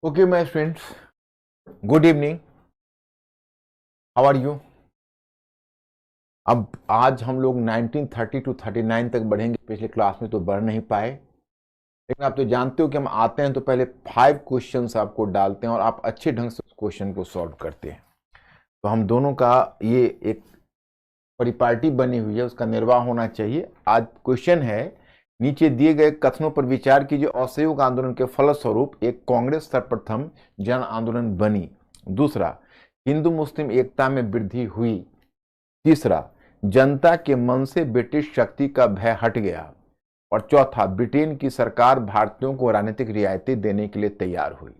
Okay, my friends, good evening. How are you? अब आज हम लोग 1930 टू 39 तक बढ़ेंगे। पिछले क्लास में तो बढ़ नहीं पाए, लेकिन आप तो जानते हो कि हम आते हैं तो पहले 5 क्वेश्चंस आपको डालते हैं और आप अच्छे ढंग से उस क्वेश्चन को सॉल्व करते हैं। तो हम दोनों का ये एक परिपाटी बनी हुई है, उसका निर्वाह होना चाहिए। आज क्वेश्चन है, नीचे दिए गए कथनों पर विचार कीजिए। असहयोग आंदोलन के फलस्वरूप एक कांग्रेस सर्वप्रथम जन आंदोलन बनी। दूसरा, हिंदू मुस्लिम एकता में वृद्धि हुई। तीसरा, जनता के मन से ब्रिटिश शक्ति का भय हट गया। और चौथा, ब्रिटेन की सरकार भारतीयों को राजनीतिक रियायतें देने के लिए तैयार हुई।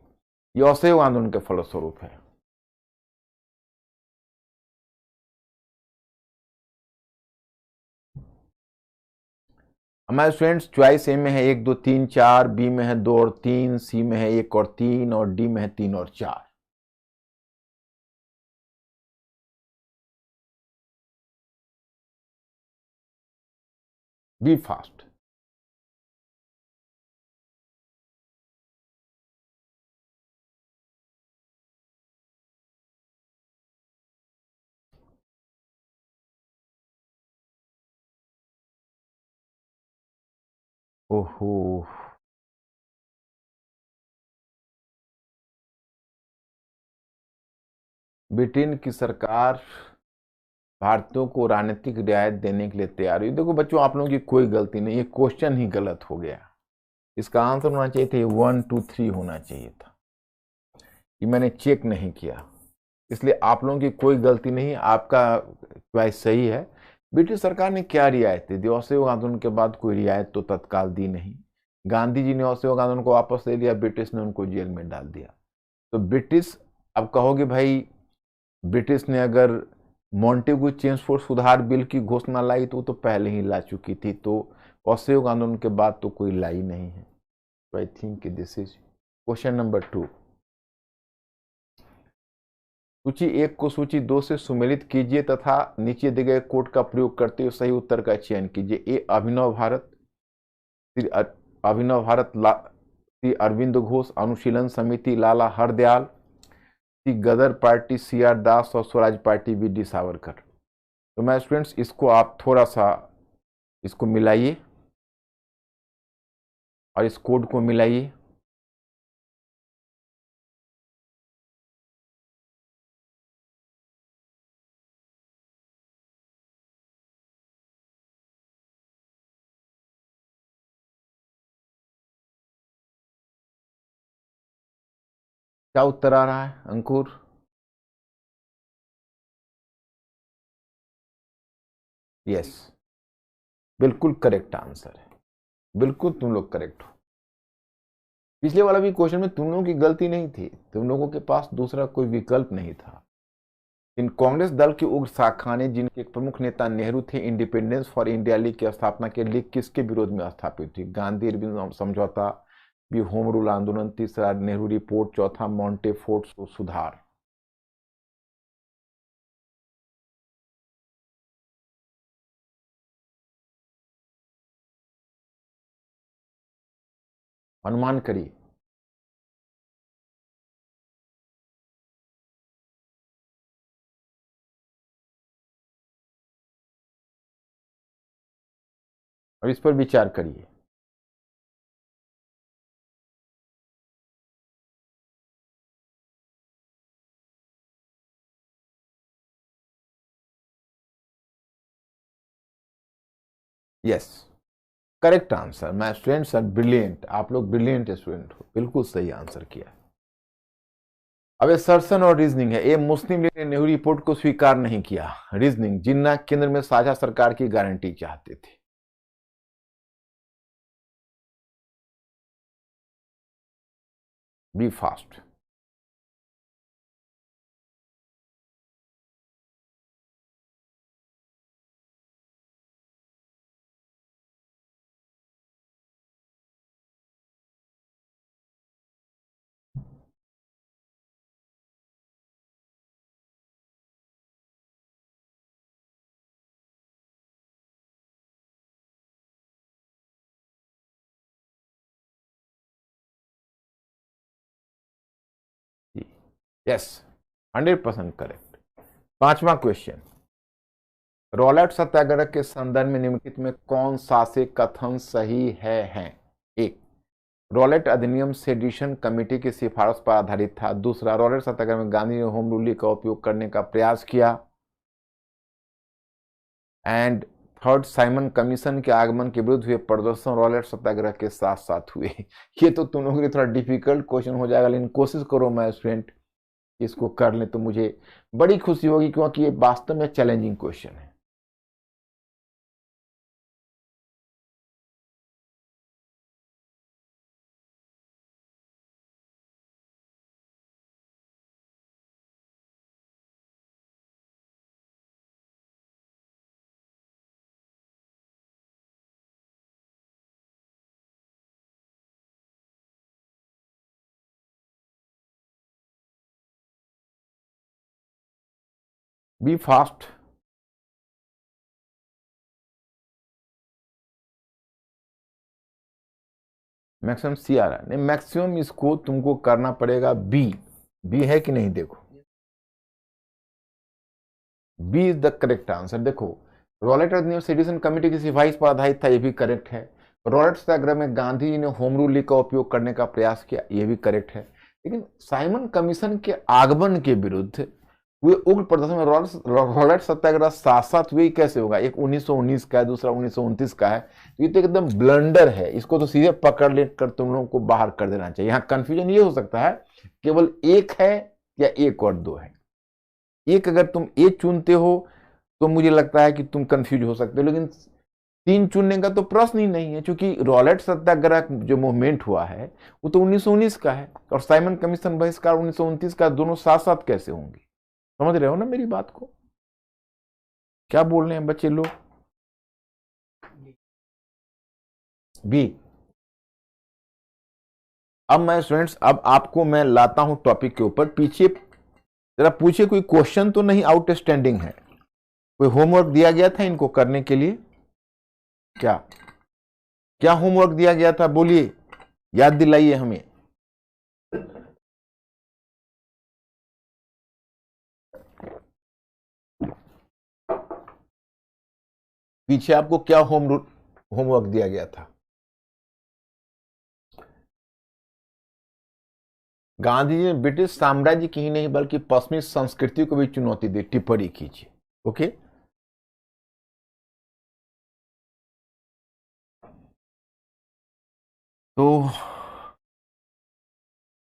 यह असहयोग आंदोलन के फलस्वरूप है। हमारे स्टूडेंट्स, चॉइस ए में है 1 2 3 4, बी में है 2 और 3, सी में है 1 और 3 और डी में है 3 और 4। B fast. ओहो, ब्रिटेन की सरकार भारतीयों को राजनीतिक रियायत देने के लिए तैयार हुई। देखो बच्चों, आप लोगों की कोई गलती नहीं, ये क्वेश्चन ही गलत हो गया। इसका आंसर होना चाहिए था 1 2 3 होना चाहिए था। ये मैंने चेक नहीं किया, इसलिए आप लोगों की कोई गलती नहीं, आपका चॉइस सही है। ब्रिटिश सरकार ने क्या रियायत दी? असहयोग आंदोलन के बाद कोई रियायत तो तत्काल दी नहीं। गांधी जी ने असहयोग आंदोलन को वापस ले लिया, ब्रिटिश ने उनको जेल में डाल दिया। तो ब्रिटिश, अब कहोगे भाई ब्रिटिश ने अगर मॉन्टेगू चेम्सफोर्ड सुधार बिल की घोषणा लाई तो वो तो पहले ही ला चुकी थी, तो असहयोग आंदोलन के बाद तो कोई लाई नहीं है। तो I think this is question number 2। सूची 1 को सूची 2 से सुमेलित कीजिए तथा नीचे दिए गए कोड का प्रयोग करते हुए सही उत्तर का चयन कीजिए। ए अभिनव भारत, श्री अभिनव Bharat Shri Arvind Ghosh, Anushilan Samiti Lala Hardayal, Shri Ghadar party C R Das और Swaraj party B D Savarkar. तो मैं स्टूडेंट्स, इसको आप थोड़ा सा इसको मिलाइए और इस कोड को मिलाइए। क्या उत्तर आ रहा है अंकुर? यस, बिल्कुल करेक्ट आंसर है। बिल्कुल तुम लोग करेक्ट हो। पिछले वाला भी क्वेश्चन में तुम लोगों की गलती नहीं थी, तुम लोगों के पास दूसरा कोई विकल्प नहीं था। इन कांग्रेस दल की उग्र शाखा ने, जिनके एक प्रमुख नेता नेहरू थे, इंडिपेंडेंस फॉर इंडिया लीग की स्थापना के लिए किसके विरोध में स्थापित हुई? गांधी अरविंद समझौता, बी होम रूल आंदोलन, तीसरा नेहरू रिपोर्ट, चौथा मॉन्टे फोर्ट सुधार। अनुमान करिए। और इस पर विचार करिए। Yes, correct answer. My students are brilliant, आप लोग ब्रिलियंट स्टूडेंट हो, बिल्कुल सही आंसर किया। अब सर्सन और रीजनिंग है। ए मुस्लिम लीग ने नेहरू रिपोर्ट को स्वीकार नहीं किया। रीजनिंग, जिन्ना केंद्र में साझा सरकार की गारंटी चाहते थे। B fast. Yes, 100% correct. पांचवा क्वेश्चन, रॉलेट सत्याग्रह के संदर्भ में निम्नलिखित में कौन सा से कथन सही है? एक, रॉलेट अधिनियम सेडिशन कमेटी की सिफारिश पर आधारित था। दूसरा, रॉलेट सत्याग्रह में गांधी ने होम रूल का उपयोग करने का प्रयास किया। एंड थर्ड, साइमन कमीशन के आगमन के विरुद्ध हुए प्रदर्शन रॉलेट सत्याग्रह के साथ साथ हुए। ये तो तुम लोगों के लिए थोड़ा डिफिकल्ट क्वेश्चन हो जाएगा, लेकिन कोशिश करो मैं स्टूडेंट इसको कर ले तो मुझे बड़ी खुशी होगी, क्योंकि ये वास्तव में चैलेंजिंग क्वेश्चन है। B fast. मैक्सिमम सी आ रहा है, नहीं मैक्सिमम इसको तुमको करना पड़ेगा बी। बी है कि नहीं? देखो B is the correct answer. देखो, रॉलेट अधिनियम सेडिशन कमेटी की सिफारिश पर आधारित था, ये भी करेक्ट है। रॉलेट सत्याग्रह में गांधी जी ने होम रूल लीग का उपयोग करने का प्रयास किया, ये भी करेक्ट है। लेकिन साइमन कमीशन के आगमन के विरुद्ध हुए उग्र प्रदर्शन में रॉलेट सत्याग्रह साथ साथ हुए कैसे होगा? एक 1919 का है, दूसरा 1929 का है। तो ये तो एकदम ब्लंडर है, इसको तो सीधे पकड़ लेकर तुम लोगों को बाहर कर देना चाहिए। यहाँ कंफ्यूजन ये हो सकता है केवल एक है या एक और दो है। एक अगर तुम ए चुनते हो तो मुझे लगता है कि तुम कंफ्यूज हो सकते हो, लेकिन तीन चुनने का तो प्रश्न ही नहीं है, क्योंकि रॉलेट सत्याग्रह जो मूवमेंट हुआ है वो तो 1919 का है और साइमन कमीशन बहिष्कार 1929 का। दोनों साथ साथ कैसे होंगे? समझ रहे हो ना मेरी बात को? क्या बोल रहे हैं बच्चे लोग? बी। अब मैं स्टूडेंट्स, अब आपको मैं लाता हूं टॉपिक के ऊपर। पीछे जरा पूछिए, कोई क्वेश्चन तो नहीं आउटस्टैंडिंग है? कोई होमवर्क दिया गया था इनको करने के लिए? क्या क्या होमवर्क दिया गया था? बोलिए, याद दिलाइए हमें। पीछे आपको क्या होमवर्क दिया गया था? गांधी जी ने ब्रिटिश साम्राज्य की ही नहीं बल्कि पश्चिमी संस्कृति को भी चुनौती दी। टिप्पणी कीजिए। ओके, तो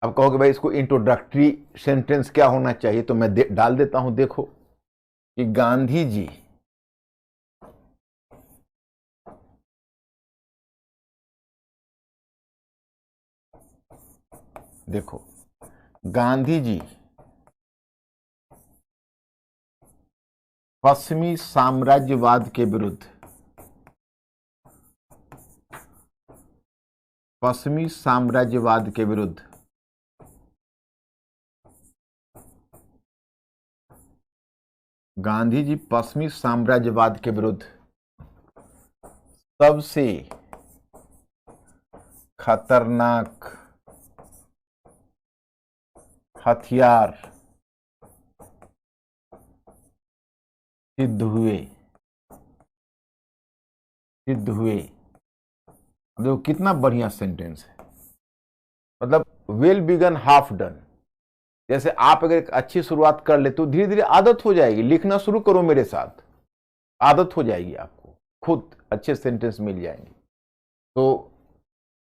अब कहोगे भाई इसको इंट्रोडक्टरी सेंटेंस क्या होना चाहिए, तो मैं डाल देता हूं। देखो कि गांधी जी देखो गांधी जी पश्चिमी साम्राज्यवाद के विरुद्ध, पश्चिमी साम्राज्यवाद के विरुद्ध गांधी जी पश्चिमी साम्राज्यवाद के विरुद्ध सबसे खतरनाक हथियार सिद्ध हुए। देखो कितना बढ़िया सेंटेंस है, मतलब वेल बिगन हाफ डन। जैसे आप अगर एक अच्छी शुरुआत कर ले तो धीरे धीरे आदत हो जाएगी। लिखना शुरू करो मेरे साथ, आदत हो जाएगी, आपको खुद अच्छे सेंटेंस मिल जाएंगे। तो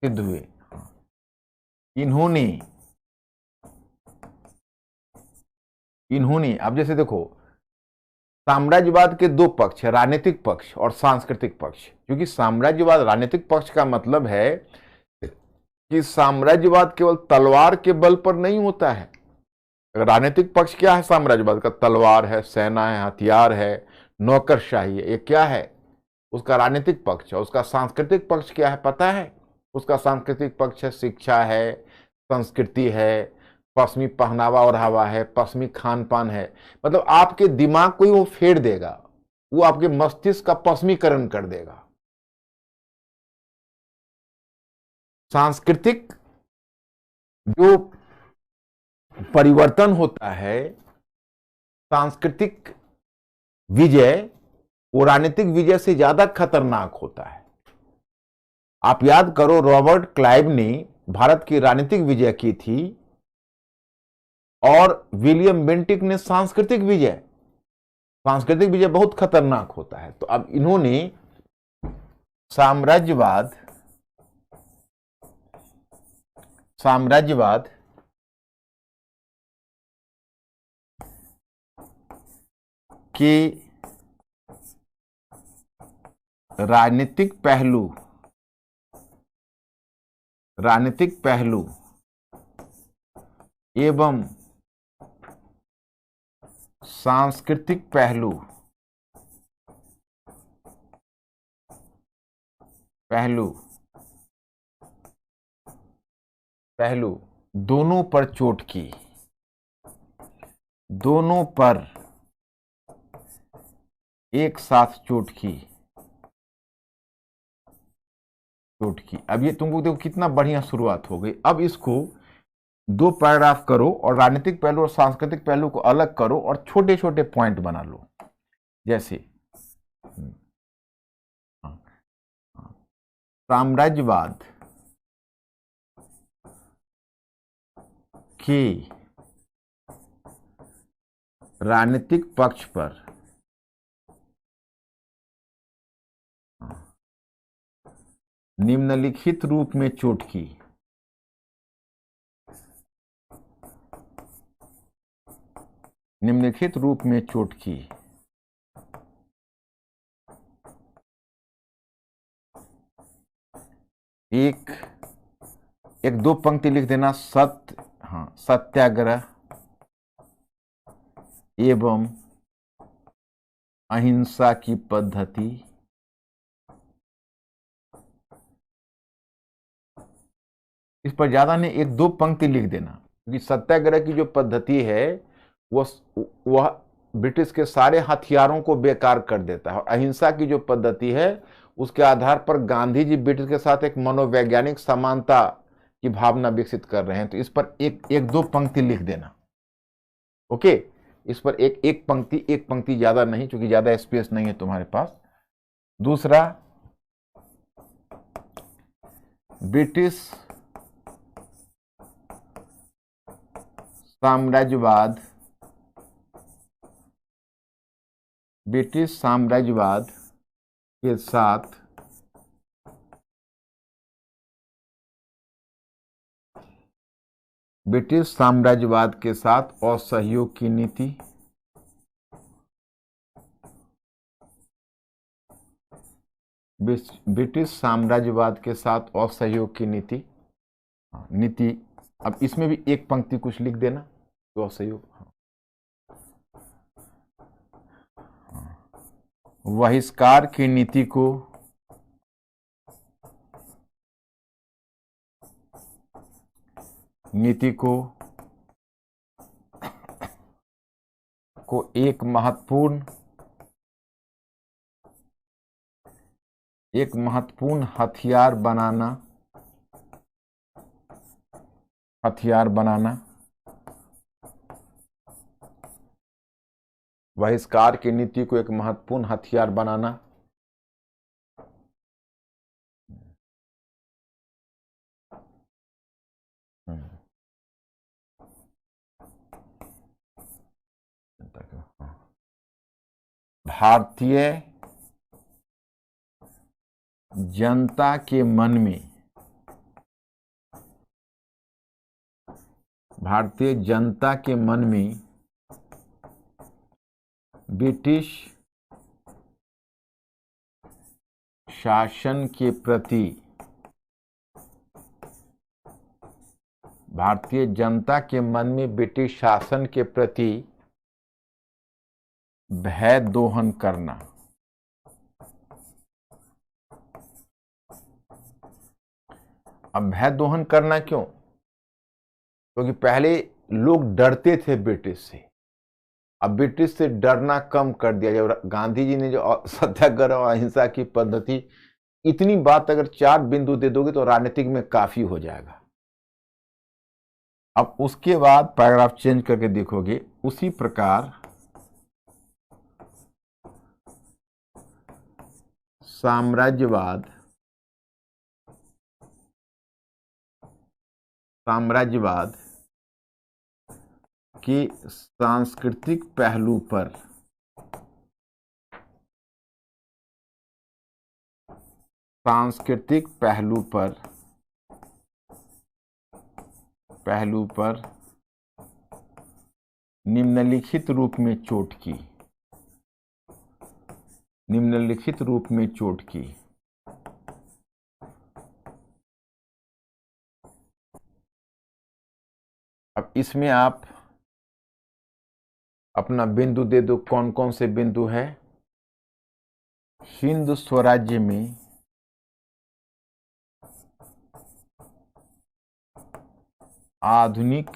सिद्ध हुए, इन्होंने अब जैसे देखो, साम्राज्यवाद के दो पक्ष है, राजनीतिक पक्ष और सांस्कृतिक पक्ष। क्योंकि साम्राज्यवाद, राजनीतिक पक्ष का मतलब है कि साम्राज्यवाद केवल तलवार के बल पर नहीं होता है। राजनीतिक पक्ष क्या है साम्राज्यवाद का? तलवार है, सेना है, हथियार है, नौकरशाही है। ये क्या है? उसका राजनीतिक पक्ष है। उसका सांस्कृतिक पक्ष क्या है पता है? उसका सांस्कृतिक पक्ष है शिक्षा है, संस्कृति है, पश्चिमी पहनावा और हवा है, पश्चिमी खान पान है। मतलब आपके दिमाग को ही वो फेर देगा, वो आपके मस्तिष्क का पश्चिमीकरण कर देगा। सांस्कृतिक जो परिवर्तन होता है, सांस्कृतिक विजय वो राजनीतिक विजय से ज्यादा खतरनाक होता है। आप याद करो, रॉबर्ट क्लाइव ने भारत की राजनीतिक विजय की थी और विलियम बेंटिक ने सांस्कृतिक विजय। सांस्कृतिक विजय बहुत खतरनाक होता है। तो अब इन्होंने साम्राज्यवाद के राजनीतिक पहलू एवं सांस्कृतिक पहलू दोनों पर चोट की, दोनों पर एक साथ चोट की। अब ये तुमको देखो कितना बढ़िया शुरुआत हो गई। अब इसको दो पैराग्राफ करो और राजनीतिक पहलू और सांस्कृतिक पहलू को अलग करो और छोटे छोटे पॉइंट बना लो। जैसे साम्राज्यवाद के राजनीतिक पक्ष पर निम्नलिखित रूप में चोट की। निम्नलिखित रूप में चोट की। एक दो पंक्ति लिख देना। सत्याग्रह एवं अहिंसा की पद्धति इस पर ज्यादा नहीं, एक दो पंक्ति लिख देना, क्योंकि सत्याग्रह की जो पद्धति है वह ब्रिटिश के सारे हथियारों को बेकार कर देता है, और अहिंसा की जो पद्धति है उसके आधार पर गांधी जी ब्रिटिश के साथ एक मनोवैज्ञानिक समानता की भावना विकसित कर रहे हैं। तो इस पर एक दो पंक्ति लिख देना। ओके, इस पर एक पंक्ति ज्यादा नहीं, क्योंकि ज्यादा स्पेस नहीं है तुम्हारे पास। दूसरा, ब्रिटिश साम्राज्यवाद के साथ असहयोग की नीति। ब्रिटिश साम्राज्यवाद के साथ असहयोग की नीति। अब इसमें भी एक पंक्ति कुछ लिख देना, तो असहयोग। बहिष्कार की नीति को एक महत्वपूर्ण हथियार बनाना। बहिष्कार की नीति को एक महत्वपूर्ण हथियार बनाना। भारतीय जनता के मन में ब्रिटिश शासन के प्रति भय दोहन करना। अब भय दोहन करना क्यों? क्योंकि पहले लोग डरते थे ब्रिटिश से, अब ब्रिटिश से डरना कम कर दिया। जब गांधी जी ने जो सत्याग्रह और अहिंसा की पद्धति, इतनी बात अगर 4 बिंदु दे दोगे तो राजनीतिक में काफी हो जाएगा। अब उसके बाद पैराग्राफ चेंज करके देखोगे, उसी प्रकार साम्राज्यवाद साम्राज्यवाद के सांस्कृतिक पहलू पर निम्नलिखित रूप में चोट की। अब इसमें आप अपना बिंदु दे दो, कौन कौन से बिंदु है। हिंद स्वराज्य में आधुनिक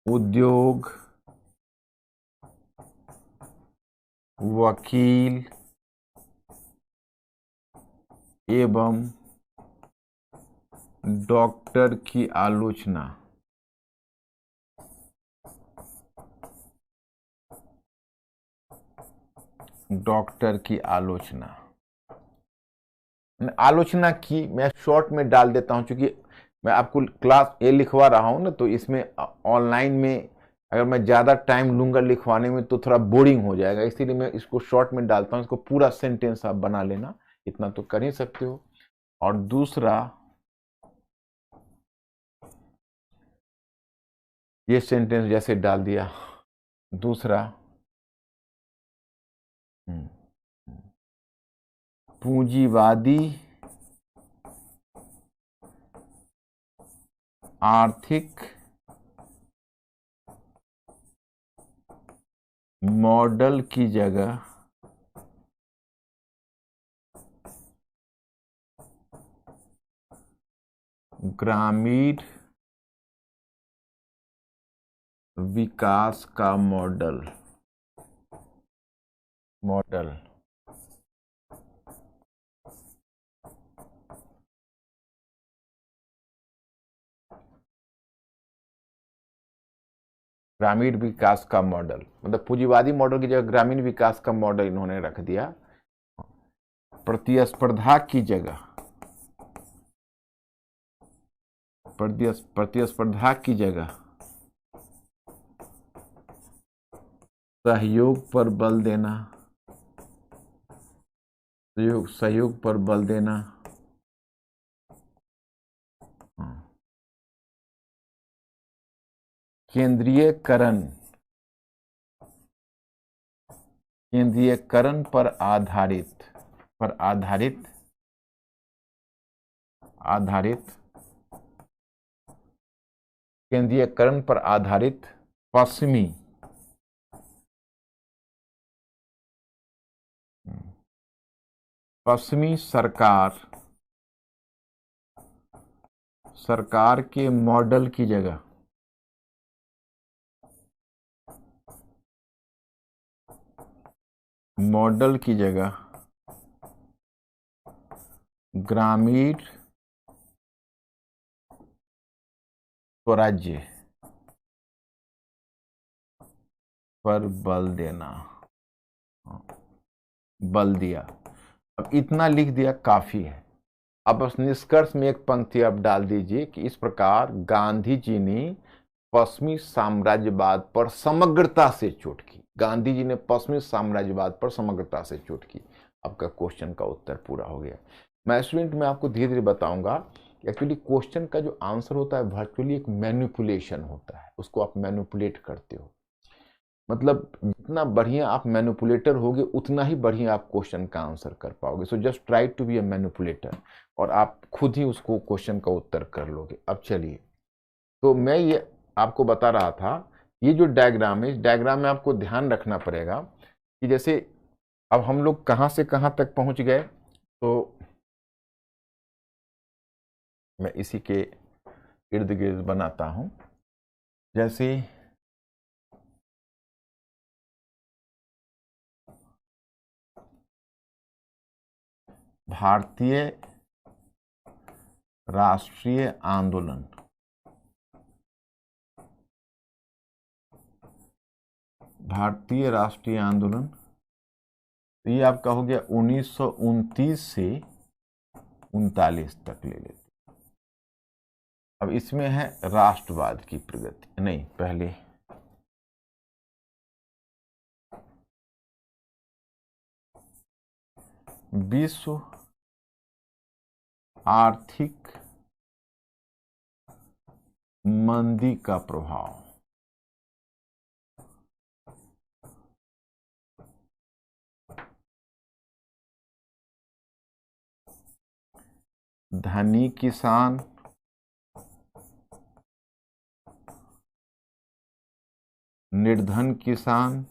उद्योग, वकील एवं डॉक्टर की आलोचना। आलोचना की मैं शॉर्ट में डाल देता हूं, क्योंकि मैं आपको क्लास ए लिखवा रहा हूं ना, तो इसमें ऑनलाइन में अगर मैं ज़्यादा टाइम लूंगा लिखवाने में तो थोड़ा बोरिंग हो जाएगा, इसीलिए मैं इसको शॉर्ट में डालता हूं। इसको पूरा सेंटेंस आप बना लेना, इतना तो कर ही सकते हो। और दूसरा, ये सेंटेंस जैसे डाल दिया। दूसरा, पूंजीवादी आर्थिक मॉडल की जगह ग्रामीण विकास का मॉडल ग्रामीण विकास का मॉडल, मतलब पूंजीवादी मॉडल की जगह ग्रामीण विकास का मॉडल इन्होंने रख दिया। प्रतिस्पर्धा की जगह सहयोग पर बल देना। केंद्रीयकरण पर आधारित पश्चिमी सरकार के मॉडल की जगह ग्रामीण स्वराज्य पर बल दिया। अब इतना लिख दिया, काफी है। अब उस निष्कर्ष में एक पंक्ति आप डाल दीजिए कि इस प्रकार गांधी जी ने पश्चिमी साम्राज्यवाद पर समग्रता से चोट की। गांधी जी ने पश्चिमी साम्राज्यवाद पर समग्रता से चोट की। आपका क्वेश्चन का उत्तर पूरा हो गया। मैं स्टूडेंट में आपको धीरे धीरे बताऊंगा कि एक्चुअली क्वेश्चन का जो आंसर होता है वर्चुअली एक मैनिपुलेशन होता है, उसको आप मैनिपुलेट करते हो। मतलब जितना बढ़िया आप मैनिपुलेटर होगे उतना ही बढ़िया आप क्वेश्चन का आंसर कर पाओगे। So just try to be a manipulator और आप खुद ही उसको क्वेश्चन का उत्तर कर लोगे। अब चलिए, तो मैं ये आपको बता रहा था, ये जो डायग्राम है, इस डायग्राम में आपको ध्यान रखना पड़ेगा कि जैसे अब हम लोग कहां से कहां तक पहुंच गए। तो मैं इसी के इर्द गिर्द बनाता हूं। जैसे भारतीय राष्ट्रीय आंदोलन, भारतीय राष्ट्रीय आंदोलन, तो ये आपका हो गया 1929 से 39 तक ले लेते। अब इसमें है राष्ट्रवाद की प्रगति, नहीं पहले विश्व आर्थिक मंदी का प्रभाव, धनी किसान, निर्धन किसान,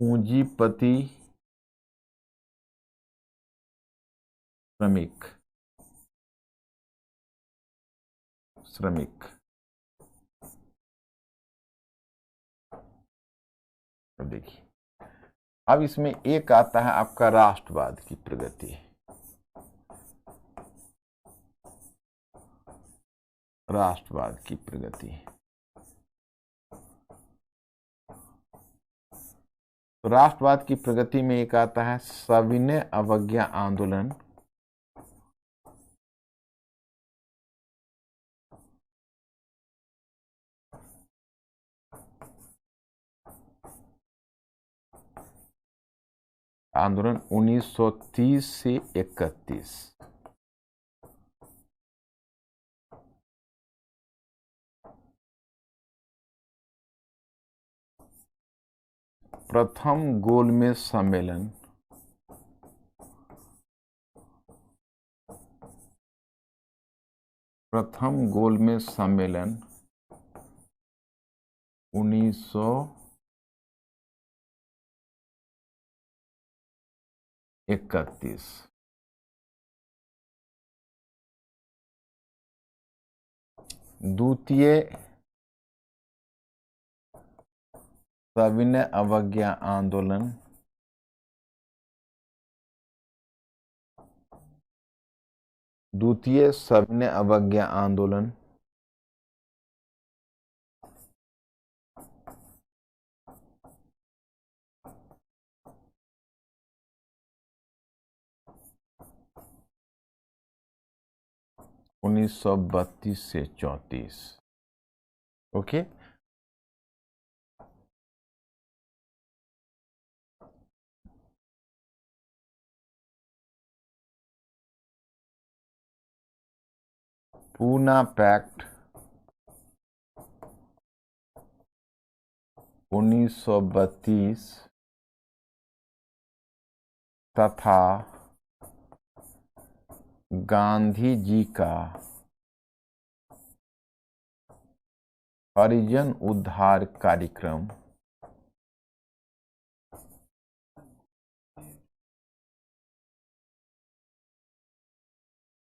पूंजीपति, श्रमिक, अब देखिए, अब इसमें एक आता है आपका राष्ट्रवाद की प्रगति, राष्ट्रवाद की प्रगति। तो राष्ट्रवाद की प्रगति में एक आता है सविनय अवज्ञा आंदोलन, आंदोलन 1930 से 31। प्रथम गोलमेज सम्मेलन, प्रथम गोलमेज सम्मेलन 1931। द्वितीय सविनय अवज्ञा आंदोलन, द्वितीय सविनय अवज्ञा आंदोलन 1932 से 34। ओके, पूना पैक्ट 1932 तथा गांधी जी का हरिजन उद्धार कार्यक्रम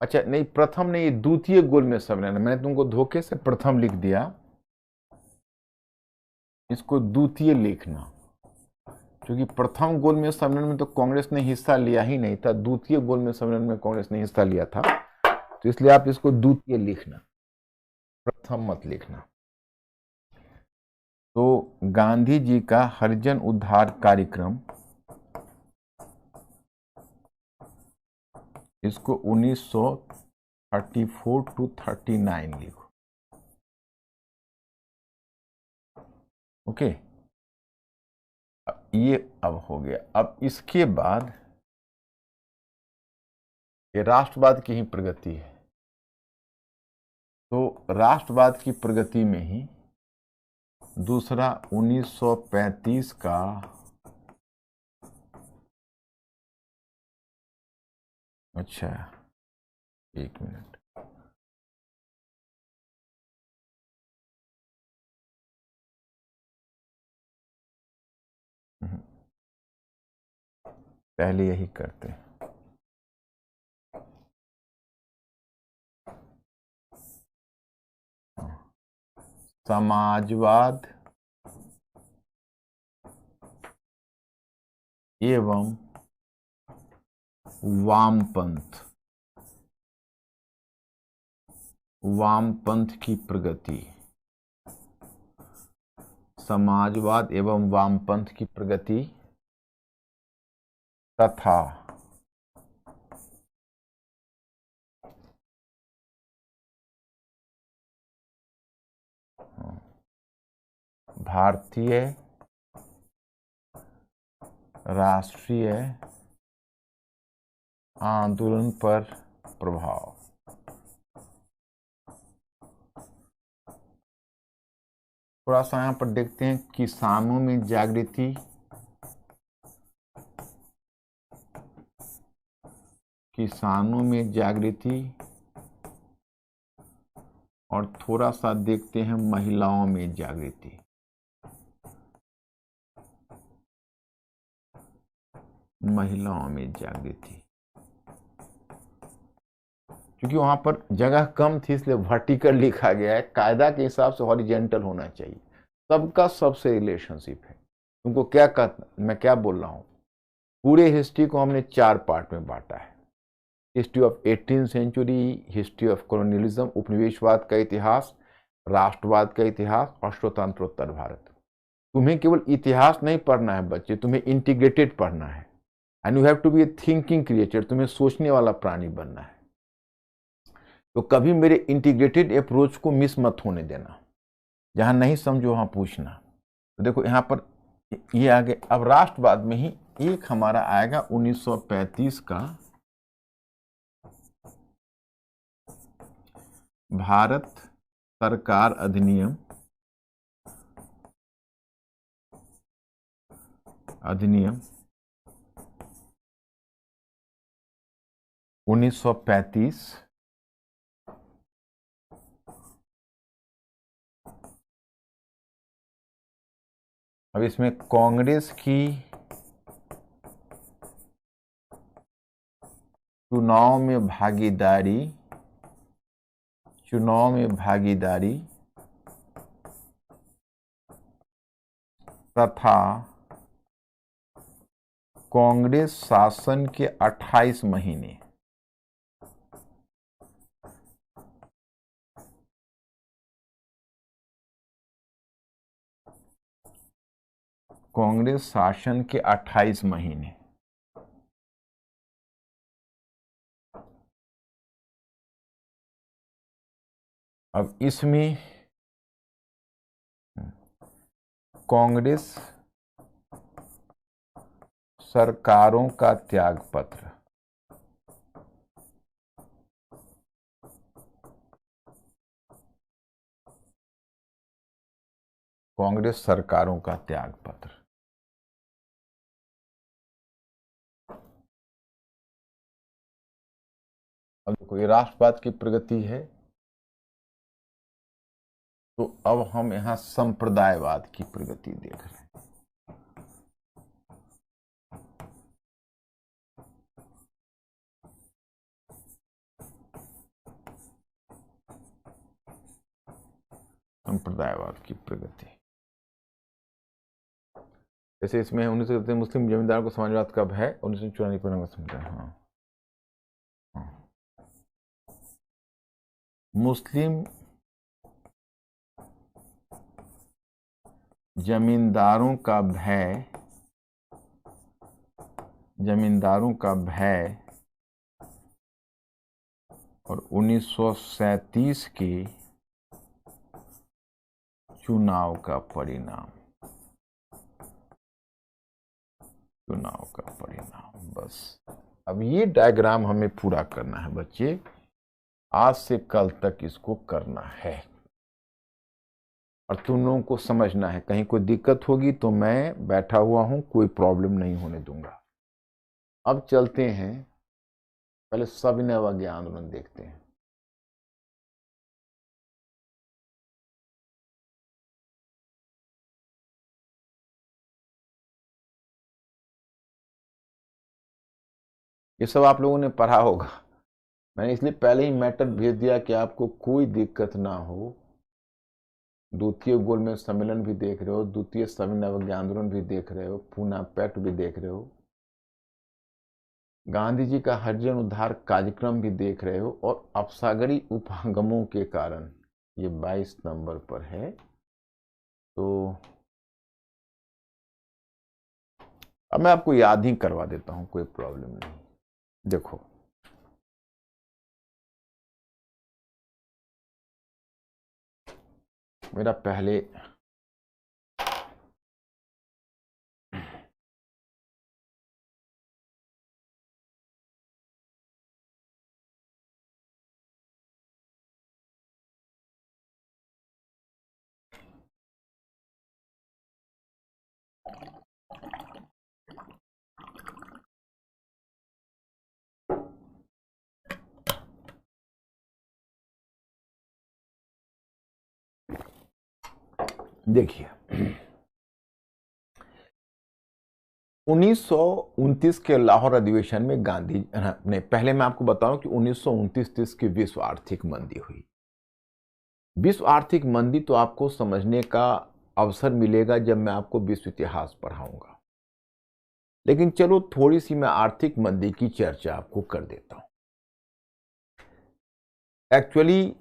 अच्छा नहीं, प्रथम नहीं, द्वितीय गोलमेज सम्मेलन, मैंने तुमको धोखे से प्रथम लिख दिया, इसको द्वितीय लिखना, क्योंकि प्रथम गोलमेज सम्मेलन में तो कांग्रेस ने हिस्सा लिया ही नहीं था, द्वितीय गोलमेज सम्मेलन में कांग्रेस ने हिस्सा लिया था, तो इसलिए आप इसको द्वितीय लिखना, प्रथम मत लिखना। तो गांधी जी का हरिजन उद्धार कार्यक्रम, इसको 1934 to 39 लिखो। ओके, ये अब हो गया। अब इसके बाद ये राष्ट्रवाद की ही प्रगति है, तो राष्ट्रवाद की प्रगति में ही दूसरा 1935 का अच्छा, एक मिनट, पहले यही करते हैं। समाजवाद एवं वामपंथ की प्रगति, समाजवाद एवं वामपंथ की प्रगति तथा भारतीय राष्ट्रीय आंदोलन पर प्रभाव। थोड़ा सा यहाँ पर देखते हैं, किसानों में जागृति, और थोड़ा सा देखते हैं महिलाओं में जागृति। क्योंकि वहां पर जगह कम थी इसलिए वर्टिकल लिखा गया है, कायदा के हिसाब से हॉरिजेंटल होना चाहिए। सबका सबसे रिलेशनशिप है। तुमको क्या मैं क्या बोल रहा हूं, पूरे हिस्ट्री को हमने 4 पार्ट में बांटा है। History of 18th century, history of colonialism, उपनिवेशवाद का इतिहास, राष्ट्रवाद का इतिहास और स्वतंत्रोत्तर भारत। तुम्हें केवल इतिहास नहीं पढ़ना है बच्चे, तुम्हें इंटीग्रेटेड पढ़ना है। And you have to be a thinking creature, तुम्हें सोचने वाला प्राणी बनना है। तो कभी मेरे इंटीग्रेटेड अप्रोच को मिस मत होने देना, जहां नहीं समझो वहां पूछना। तो देखो यहां पर ये आगे, अब राष्ट्रवाद में ही एक हमारा आएगा 1935 का भारत सरकार अधिनियम 1935। अब इसमें कांग्रेस की चुनाव में भागीदारी तथा कांग्रेस शासन के 28 महीने, कांग्रेस शासन के 28 महीने। अब इसमें कांग्रेस सरकारों का त्यागपत्र, कांग्रेस सरकारों का त्यागपत्र। अब देखो ये राष्ट्रवाद की प्रगति है, तो अब हम यहां संप्रदायवाद की प्रगति देख रहे हैं। संप्रदायवाद की प्रगति, जैसे इसमें 1930 मुस्लिम जमींदारों को समाजवाद कब है, 1994 में। हाँ, मुस्लिम जमींदारों का भय और 1937 के चुनाव का परिणाम, बस। अब ये डायग्राम हमें पूरा करना है बच्चे, आज से कल तक इसको करना है और तुम लोगों को समझना है। कहीं कोई दिक्कत होगी तो मैं बैठा हुआ हूं, कोई प्रॉब्लम नहीं होने दूंगा। अब चलते हैं, पहले सविनय अवज्ञा आंदोलन देखते हैं। ये सब आप लोगों ने पढ़ा होगा, मैंने इसलिए पहले ही मैटर भेज दिया कि आपको कोई दिक्कत ना हो। द्वितीय गोलमेज सम्मेलन भी देख रहे हो, द्वितीय सविनय अवज्ञा आंदोलन भी देख रहे हो, पूना पैक्ट भी देख रहे हो, गांधी जी का हरिजन उद्धार कार्यक्रम भी देख रहे हो और अपसागरी उपागमों के कारण, ये 22 नंबर पर है। तो अब मैं आपको याद ही करवा देता हूं, कोई प्रॉब्लम नहीं। देखो, मेरा पहले देखिए, 1929 के लाहौर अधिवेशन में गांधी ने, पहले मैं आपको बताऊं कि 1929-30 की विश्व आर्थिक मंदी हुई। विश्व आर्थिक मंदी तो आपको समझने का अवसर मिलेगा जब मैं आपको विश्व इतिहास पढ़ाऊंगा, लेकिन चलो थोड़ी सी मैं आर्थिक मंदी की चर्चा आपको कर देता हूं। एक्चुअली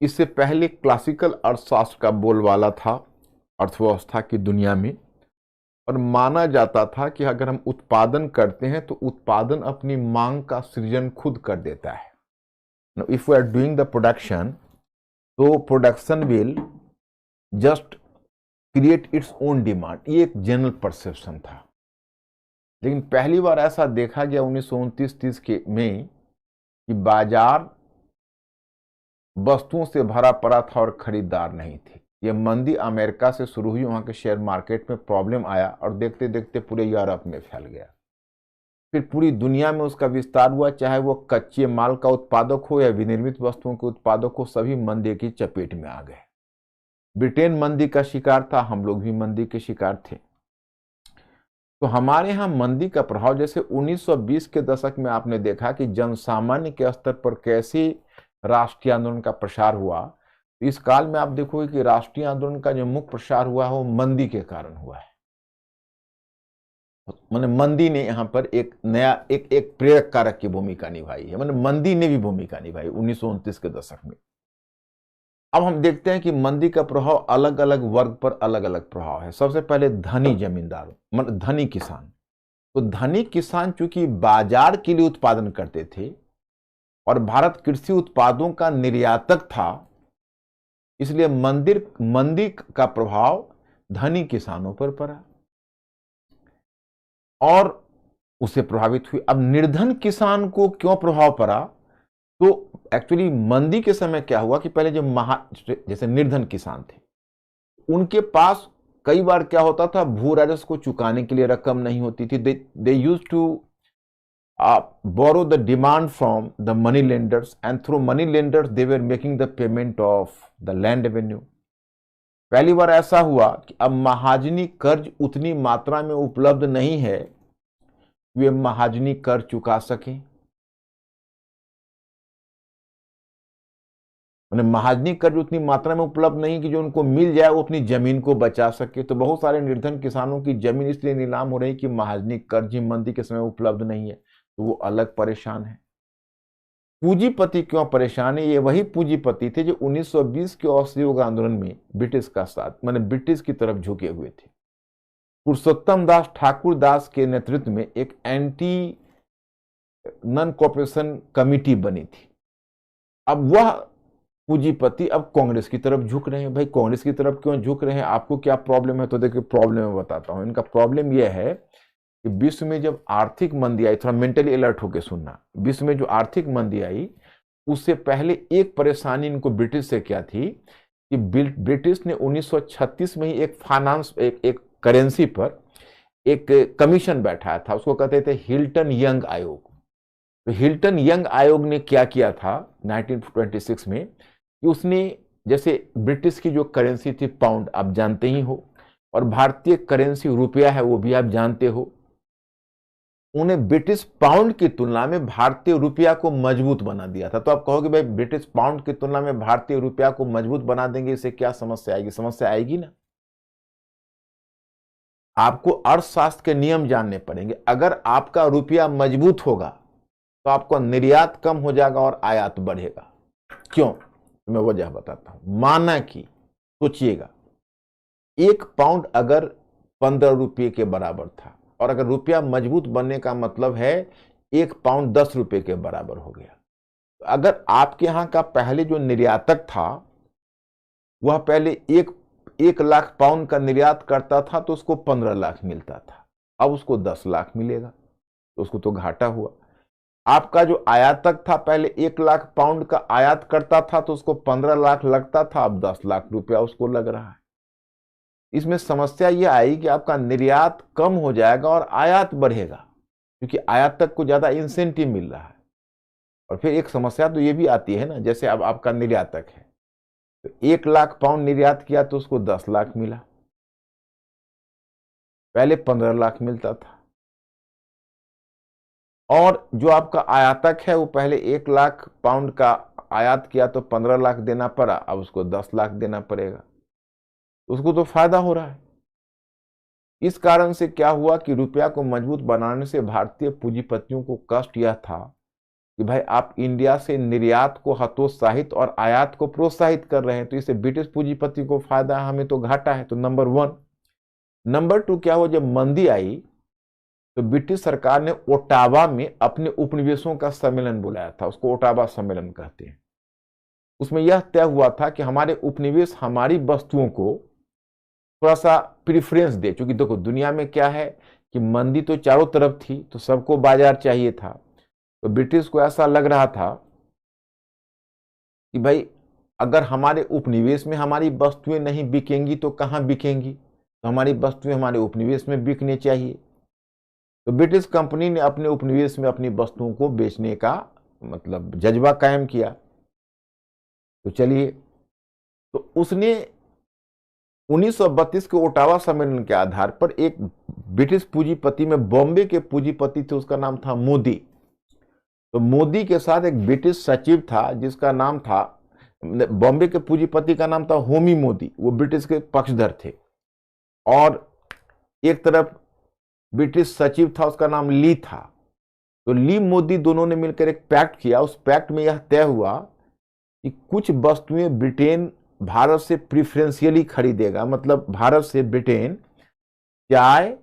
इससे पहले क्लासिकल अर्थशास्त्र का बोलबाला था अर्थव्यवस्था की दुनिया में, और माना जाता था कि अगर हम उत्पादन करते हैं तो उत्पादन अपनी मांग का सृजन खुद कर देता है। If we are doing the production, तो production will just create its own demand. ये एक जनरल परसेप्शन था, लेकिन पहली बार ऐसा देखा गया 1929-30 के में कि बाजार वस्तुओं से भरा पड़ा था और खरीदार नहीं थे। यह मंदी अमेरिका से शुरू हुई, वहां के शेयर मार्केट में प्रॉब्लम आया और देखते देखते पूरे यूरोप में फैल गया। फिर पूरी दुनिया में उसका विस्तार हुआ, चाहे वो कच्चे माल का उत्पादक हो या विनिर्मित वस्तुओं के उत्पादक हो, सभी मंदी की चपेट में आ गए। ब्रिटेन मंदी का शिकार था, हम लोग भी मंदी के शिकार थे। तो हमारे यहाँ मंदी का प्रभाव, जैसे 1920 के दशक में आपने देखा कि जनसामान्य के स्तर पर कैसे राष्ट्रीय आंदोलन का प्रसार हुआ। इस काल में आप देखोगे कि राष्ट्रीय आंदोलन का जो मुख्य प्रसार हुआ है वो मंदी के कारण हुआ है। मैंने मंदी ने यहाँ पर एक नया एक प्रेरक कारक की भूमिका निभाई है। मैंने मंदी ने भी भूमिका निभाई 1929 के दशक में। अब हम देखते हैं कि मंदी का प्रभाव अलग अलग वर्ग पर अलग अलग प्रभाव है। सबसे पहले धनी जमींदारों, मतलब धनी किसान। तो धनी किसान चूंकि बाजार के लिए उत्पादन करते थे और भारत कृषि उत्पादों का निर्यातक था, इसलिए मंदी का प्रभाव धनी किसानों पर पड़ा और उससे प्रभावित हुई। अब निर्धन किसान को क्यों प्रभाव पड़ा? तो एक्चुअली मंदी के समय क्या हुआ कि पहले जो जैसे निर्धन किसान थे, उनके पास कई बार क्या होता था, भू राजस्व को चुकाने के लिए रकम नहीं होती थी। They used to borrow the demand from the money lenders, and through money lenders they were making the payment of the land revenue. पहली बार ऐसा हुआ कि अब महाजनी कर्ज उतनी मात्रा में उपलब्ध नहीं है वे महाजनी कर्ज चुका सकें। महाजनी कर्ज उतनी मात्रा में उपलब्ध नहीं कि जो उनको मिल जाए वो अपनी जमीन को बचा सके। तो बहुत सारे निर्धन किसानों की जमीन इसलिए नीलाम हो रही कि महाजनी कर्ज ही मंदी के समय उपलब्ध नहीं है, तो वो अलग परेशान है। पूंजीपति क्यों परेशान है? ये वही पूंजीपति थे जो 1920 के असहयोग आंदोलन में ब्रिटिश का साथ, माने ब्रिटिश की तरफ झुके हुए थे। पुरुषोत्तम दास ठाकुर दास के नेतृत्व में एक एंटी नॉन कॉपरेशन कमिटी बनी थी। अब वह पूंजीपति अब कांग्रेस की तरफ झुक रहे हैं। भाई कांग्रेस की तरफ क्यों झुक रहे हैं? आपको क्या प्रॉब्लम है? तो देखिए प्रॉब्लम मैं बताता हूं। इनका प्रॉब्लम यह है कि विश्व में जब आर्थिक मंदी आई, थोड़ा मेंटली अलर्ट होकर सुनना, विश्व में जो आर्थिक मंदी आई उससे पहले एक परेशानी इनको ब्रिटिश से क्या थी कि ब्रिटिश ने 1936 में ही एक फाइनेंस एक करेंसी पर एक कमीशन बैठाया था, उसको कहते थे हिल्टन यंग आयोग। तो हिल्टन यंग आयोग ने क्या किया था 1926 में कि उसने, जैसे ब्रिटिश की जो करेंसी थी पाउंड, आप जानते ही हो, और भारतीय करेंसी रुपया है वो भी आप जानते हो, उन्हें ब्रिटिश पाउंड की तुलना में भारतीय रुपया को मजबूत बना दिया था। तो आप कहोगे भाई ब्रिटिश पाउंड की तुलना में भारतीय रुपया को मजबूत बना देंगे, इससे क्या समस्या आएगी? समस्या आएगी ना। आपको अर्थशास्त्र के नियम जानने पड़ेंगे। अगर आपका रुपया मजबूत होगा तो आपका निर्यात कम हो जाएगा और आयात बढ़ेगा। क्यों? मैं वजह बताता हूं। माना कि सोचिएगा, 1 पाउंड अगर 15 रुपये के बराबर था, और अगर रुपया मजबूत बनने का मतलब है 1 पाउंड 10 रुपये के बराबर हो गया, तो अगर आपके यहां का पहले जो निर्यातक था वह पहले 1 लाख पाउंड का निर्यात करता था तो उसको 15 लाख मिलता था, अब उसको 10 लाख मिलेगा, तो उसको तो घाटा हुआ। आपका जो आयातक था पहले 1 लाख पाउंड का आयात करता था तो उसको 15 लाख लगता था, अब 10 लाख रुपया उसको लग रहा है। इसमें समस्या यह आई कि आपका निर्यात कम हो जाएगा और आयात बढ़ेगा, क्योंकि आयातक को ज्यादा इंसेंटिव मिल रहा है। और फिर एक समस्या तो ये भी आती है ना, जैसे अब आपका निर्यातक है तो 1 लाख पाउंड निर्यात किया तो उसको 10 लाख मिला, पहले 15 लाख मिलता था। और जो आपका आयातक है वो पहले 1 लाख पाउंड का आयात किया तो 15 लाख देना पड़ा, अब उसको 10 लाख देना पड़ेगा, उसको तो फायदा हो रहा है। इस कारण से क्या हुआ कि रुपया को मजबूत बनाने से भारतीय पूंजीपतियों को कष्ट यह था कि भाई आप इंडिया से निर्यात को हतोत्साहित और आयात को प्रोत्साहित कर रहे हैं, तो इससे ब्रिटिश पूंजीपति को फायदा है, हमें तो घाटा है। तो नंबर 1। नंबर 2 क्या हुआ, जब मंदी आई तो ब्रिटिश सरकार ने ओटावा में अपने उपनिवेशों का सम्मेलन बुलाया था, उसको ओटावा सम्मेलन कहते हैं। उसमें यह तय हुआ था कि हमारे उपनिवेश हमारी वस्तुओं को थोड़ा सा प्रिफरेंस दे, क्योंकि देखो दुनिया में क्या है कि मंदी तो चारों तरफ थी, तो सबको बाजार चाहिए था। तो ब्रिटिश को ऐसा लग रहा था कि भाई अगर हमारे उपनिवेश में हमारी वस्तुएं नहीं बिकेंगी तो कहां बिकेंगी, तो हमारी वस्तुएं हमारे उपनिवेश में बिकनी चाहिए। तो ब्रिटिश कंपनी ने अपने उपनिवेश में अपनी वस्तुओं को बेचने का मतलब जज्बा कायम किया। तो चलिए, तो उसने 1932 के ओटावा सम्मेलन के आधार पर एक ब्रिटिश पूंजीपति में बॉम्बे के पूंजीपति थे, उसका नाम था मोदी। तो मोदी के साथ एक ब्रिटिश सचिव था जिसका नाम था, बॉम्बे के पूंजीपति का नाम था होमी मोदी, वो ब्रिटिश के पक्षधर थे। और एक तरफ ब्रिटिश सचिव था, उसका नाम ली था। तो ली मोदी दोनों ने मिलकर एक पैक्ट किया। उस पैक्ट में यह तय हुआ कि कुछ वस्तुएं ब्रिटेन भारत से प्रिफरेंशियली खरीदेगा, मतलब भारत से ब्रिटेन चाय,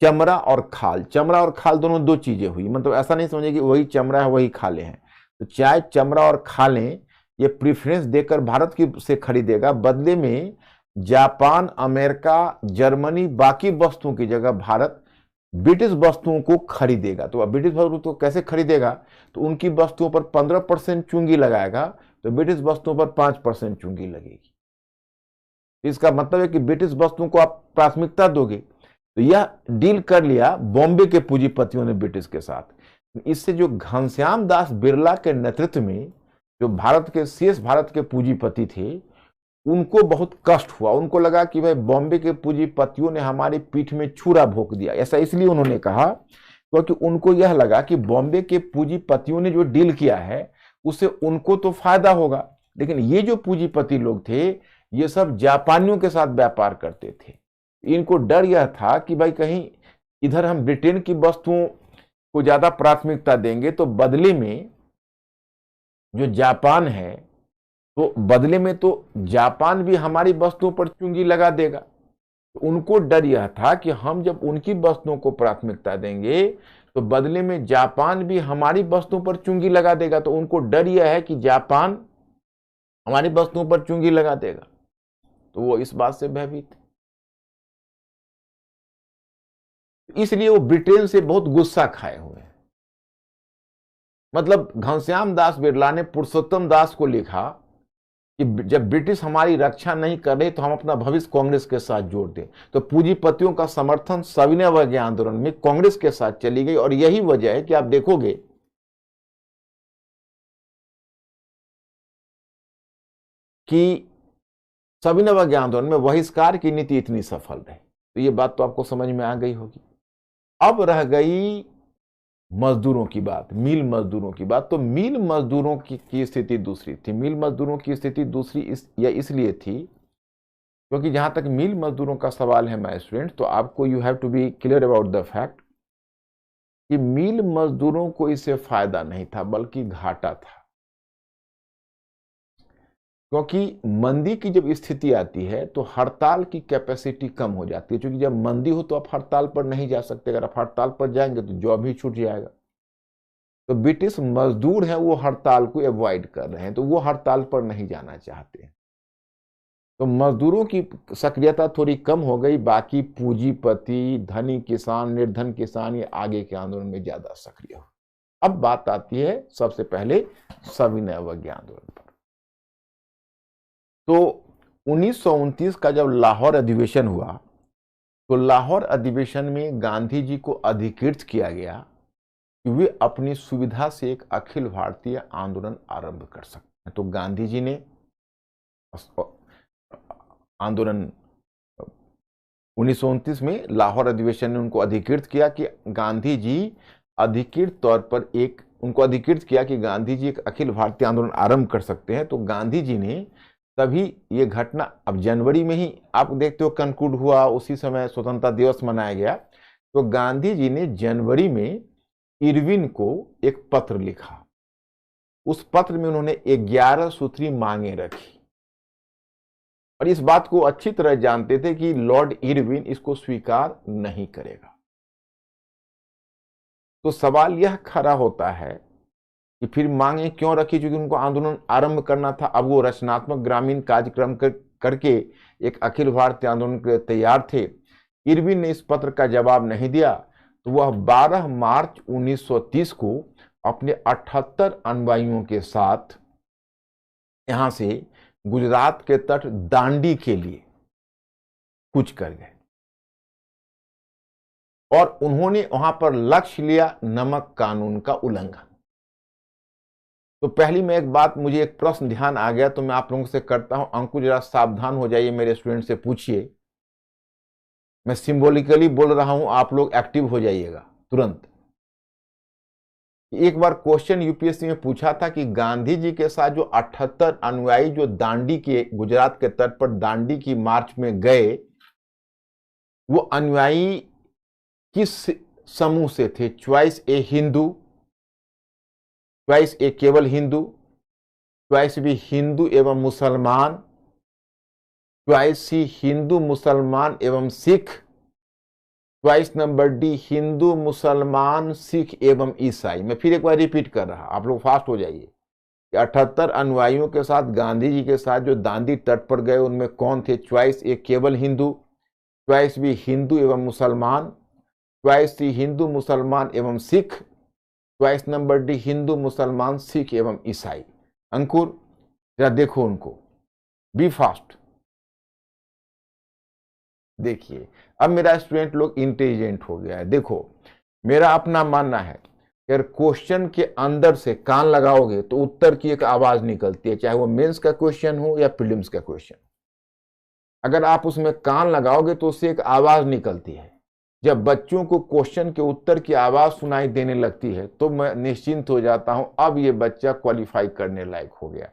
चमड़ा और खाल, चमड़ा और खाल दोनों 2 चीजें हुई, मतलब ऐसा नहीं समझे कि वही चमड़ा है वही खाले हैं। तो चाय, चमड़ा और खालें ये प्रिफरेंस देकर भारत की से खरीदेगा, बदले में जापान, अमेरिका, जर्मनी, बाकी वस्तुओं की जगह भारत ब्रिटिश वस्तुओं को खरीदेगा। तो अब ब्रिटिश वस्तुओं को कैसे खरीदेगा, तो उनकी वस्तुओं पर 15% चुंगी लगाएगा, तो ब्रिटिश वस्तुओं पर 5% चुंगी लगेगी। इसका मतलब है कि ब्रिटिश वस्तुओं को आप प्राथमिकता दोगे। तो यह डील कर लिया बॉम्बे के पूंजीपतियों ने ब्रिटिश के साथ। इससे जो घनश्याम दास बिरला के नेतृत्व में जो भारत के शेष भारत के पूंजीपति थे उनको बहुत कष्ट हुआ। उनको लगा कि भाई बॉम्बे के पूंजीपतियों ने हमारी पीठ में छुरा भोंक दिया। ऐसा इसलिए उन्होंने कहा क्योंकि उनको यह लगा कि बॉम्बे के पूंजीपतियों ने जो डील किया है उससे उनको तो फायदा होगा, लेकिन ये जो पूंजीपति लोग थे ये सब जापानियों के साथ व्यापार करते थे। इनको डर यह था कि भाई कहीं इधर हम ब्रिटेन की वस्तुओं को ज्यादा प्राथमिकता देंगे तो बदले में जो जापान है, तो बदले में तो जापान भी हमारी वस्तुओं पर चुंगी लगा देगा। तो उनको डर यह था कि हम जब उनकी वस्तुओं को प्राथमिकता देंगे तो बदले में जापान भी हमारी वस्तुओं पर चुंगी लगा देगा। तो उनको डर यह है कि जापान हमारी वस्तुओं पर चुंगी लगा देगा, तो वो इस बात से भयभीत। इसलिए वो ब्रिटेन से बहुत गुस्सा खाए हुए हैं। मतलब घनश्याम दास बिरला ने पुरुषोत्तम दास को लिखा कि जब ब्रिटिश हमारी रक्षा नहीं कर रहे तो हम अपना भविष्य कांग्रेस के साथ जोड़ दें। तो पूंजीपतियों का समर्थन सविनय अवज्ञा आंदोलन में कांग्रेस के साथ चली गई। और यही वजह है कि आप देखोगे कि सविनय अवज्ञा आंदोलन में बहिष्कार की नीति इतनी सफल रही। तो ये बात तो आपको समझ में आ गई होगी। अब रह गई मजदूरों की बात, मिल मजदूरों की बात। तो मिल मजदूरों की स्थिति दूसरी थी। मिल मजदूरों की स्थिति दूसरी इसलिए थी क्योंकि जहां तक मिल मजदूरों का सवाल है माय स्टूडेंट, तो आपको you have to be clear about the fact कि मिल मजदूरों को इससे फायदा नहीं था बल्कि घाटा था। क्योंकि मंदी की जब स्थिति आती है तो हड़ताल की कैपेसिटी कम हो जाती है, क्योंकि जब मंदी हो तो आप हड़ताल पर नहीं जा सकते, अगर आप हड़ताल पर जाएंगे तो जॉब ही छूट जाएगा। तो ब्रिटिश मजदूर हैं वो हड़ताल को अवॉइड कर रहे हैं, तो वो हड़ताल पर नहीं जाना चाहते हैं। तो मजदूरों की सक्रियता थोड़ी कम हो गई, बाकी पूंजीपति, धनी किसान, निर्धन किसान ये आगे के आंदोलन में ज्यादा सक्रिय हो। अब बात आती है सबसे पहले सविनय अवज्ञा आंदोलन पर। तो 1929 का जब लाहौर अधिवेशन हुआ तो लाहौर अधिवेशन में गांधी जी को अधिकृत किया गया कि वे अपनी सुविधा से एक अखिल भारतीय आंदोलन आरंभ कर सकते हैं। तो गांधी जी ने आंदोलन 1929 में लाहौर अधिवेशन ने उनको अधिकृत किया कि गांधी जी अधिकृत तौर पर उनको अधिकृत किया कि गांधी जी एक अखिल भारतीय आंदोलन आरंभ कर सकते हैं। तो गांधी जी ने तभी ये घटना, अब जनवरी में ही आप देखते हो कंक्लूड हुआ, उसी समय स्वतंत्रता दिवस मनाया गया। तो गांधी जी ने जनवरी में इरविन को एक पत्र लिखा। उस पत्र में उन्होंने 11 सूत्री मांगे रखी और इस बात को अच्छी तरह जानते थे कि लॉर्ड इरविन इसको स्वीकार नहीं करेगा। तो सवाल यह खड़ा होता है कि फिर मांगे क्यों रखी, क्योंकि उनको आंदोलन आरंभ करना था। अब वो रचनात्मक ग्रामीण कार्यक्रम करके एक अखिल भारतीय आंदोलन के लिए तैयार थे। इरविन ने इस पत्र का जवाब नहीं दिया, तो वह 12 मार्च 1930 को अपने 78 अनुयायियों के साथ यहां से गुजरात के तट दांडी के लिए कूच कर गए और उन्होंने वहां पर लक्ष्य लिया नमक कानून का उल्लंघन। तो पहली में एक बात, मुझे एक प्रश्न ध्यान आ गया तो मैं आप लोगों से करता हूं। अंकुर जरा सावधान हो जाइए, मेरे स्टूडेंट से पूछिए। मैं सिंबॉलिकली बोल रहा हूं, आप लोग एक्टिव हो जाइएगा तुरंत। एक बार क्वेश्चन यूपीएससी में पूछा था कि गांधी जी के साथ जो 78 अनुयायी जो दांडी के, गुजरात के तट पर दांडी की मार्च में गए, वो अनुयायी किस समूह से थे? च्वाइस ए हिंदू, च्वाइस ए केवल हिंदू, च्वाइस बी हिंदू एवं मुसलमान, च्वाइस सी हिंदू मुसलमान एवं Sikh, choice number D Hindu मुसलमान सिख एवं ईसाई। मैं फिर एक बार रिपीट कर रहा, आप लोग फास्ट हो जाइए। 78 अनुयायियों के साथ गांधी जी के साथ जो दांडी तट पर गए उनमें कौन थे? च्वाइस ए केवल हिंदू, च्वाइस बी हिंदू एवं मुसलमान, च्वाइस सी हिंदू मुसलमान एवं Sikh, choice number D Hindu मुसलमान सिख एवं ईसाई। अंकुर जरा देखो उनको, बी फास्ट। देखिए अब मेरा स्टूडेंट लोग इंटेलिजेंट हो गया है। देखो मेरा अपना मानना है, अगर क्वेश्चन के अंदर से कान लगाओगे तो उत्तर की एक आवाज निकलती है, चाहे वो मेंस का क्वेश्चन हो या प्रीलिम्स का क्वेश्चन। अगर आप उसमें कान लगाओगे तो उससे एक आवाज निकलती है। जब बच्चों को क्वेश्चन के उत्तर की आवाज सुनाई देने लगती है तो मैं निश्चिंत हो जाता हूं, अब ये बच्चा क्वालिफाई करने लायक हो गया।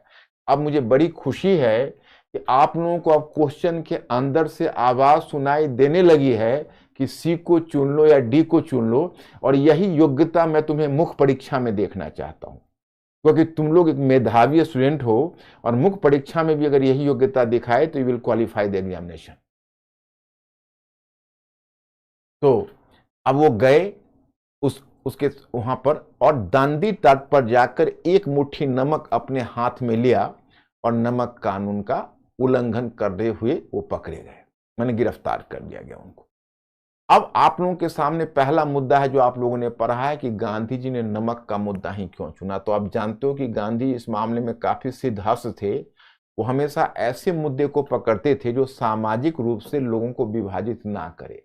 अब मुझे बड़ी खुशी है कि आप लोगों को अब क्वेश्चन के अंदर से आवाज सुनाई देने लगी है कि सी को चुन लो या डी को चुन लो, और यही योग्यता मैं तुम्हें मुख्य परीक्षा में देखना चाहता हूं, क्योंकि तुम लोग एक मेधावी स्टूडेंट हो और मुख्य परीक्षा में भी अगर यही योग्यता दिखाए तो you will qualify the examination. तो अब वो गए उसके वहां पर और दांडी तट पर जाकर एक मुट्ठी नमक अपने हाथ में लिया और नमक कानून का उल्लंघन करते हुए वो पकड़े गए, मैंने गिरफ्तार कर दिया गया उनको। अब आप लोगों के सामने पहला मुद्दा है जो आप लोगों ने पढ़ा है कि गांधी जी ने नमक का मुद्दा ही क्यों चुना। तो आप जानते हो कि गांधी इस मामले में काफी सिद्धहस्त थे। वो हमेशा ऐसे मुद्दे को पकड़ते थे जो सामाजिक रूप से लोगों को विभाजित ना करे।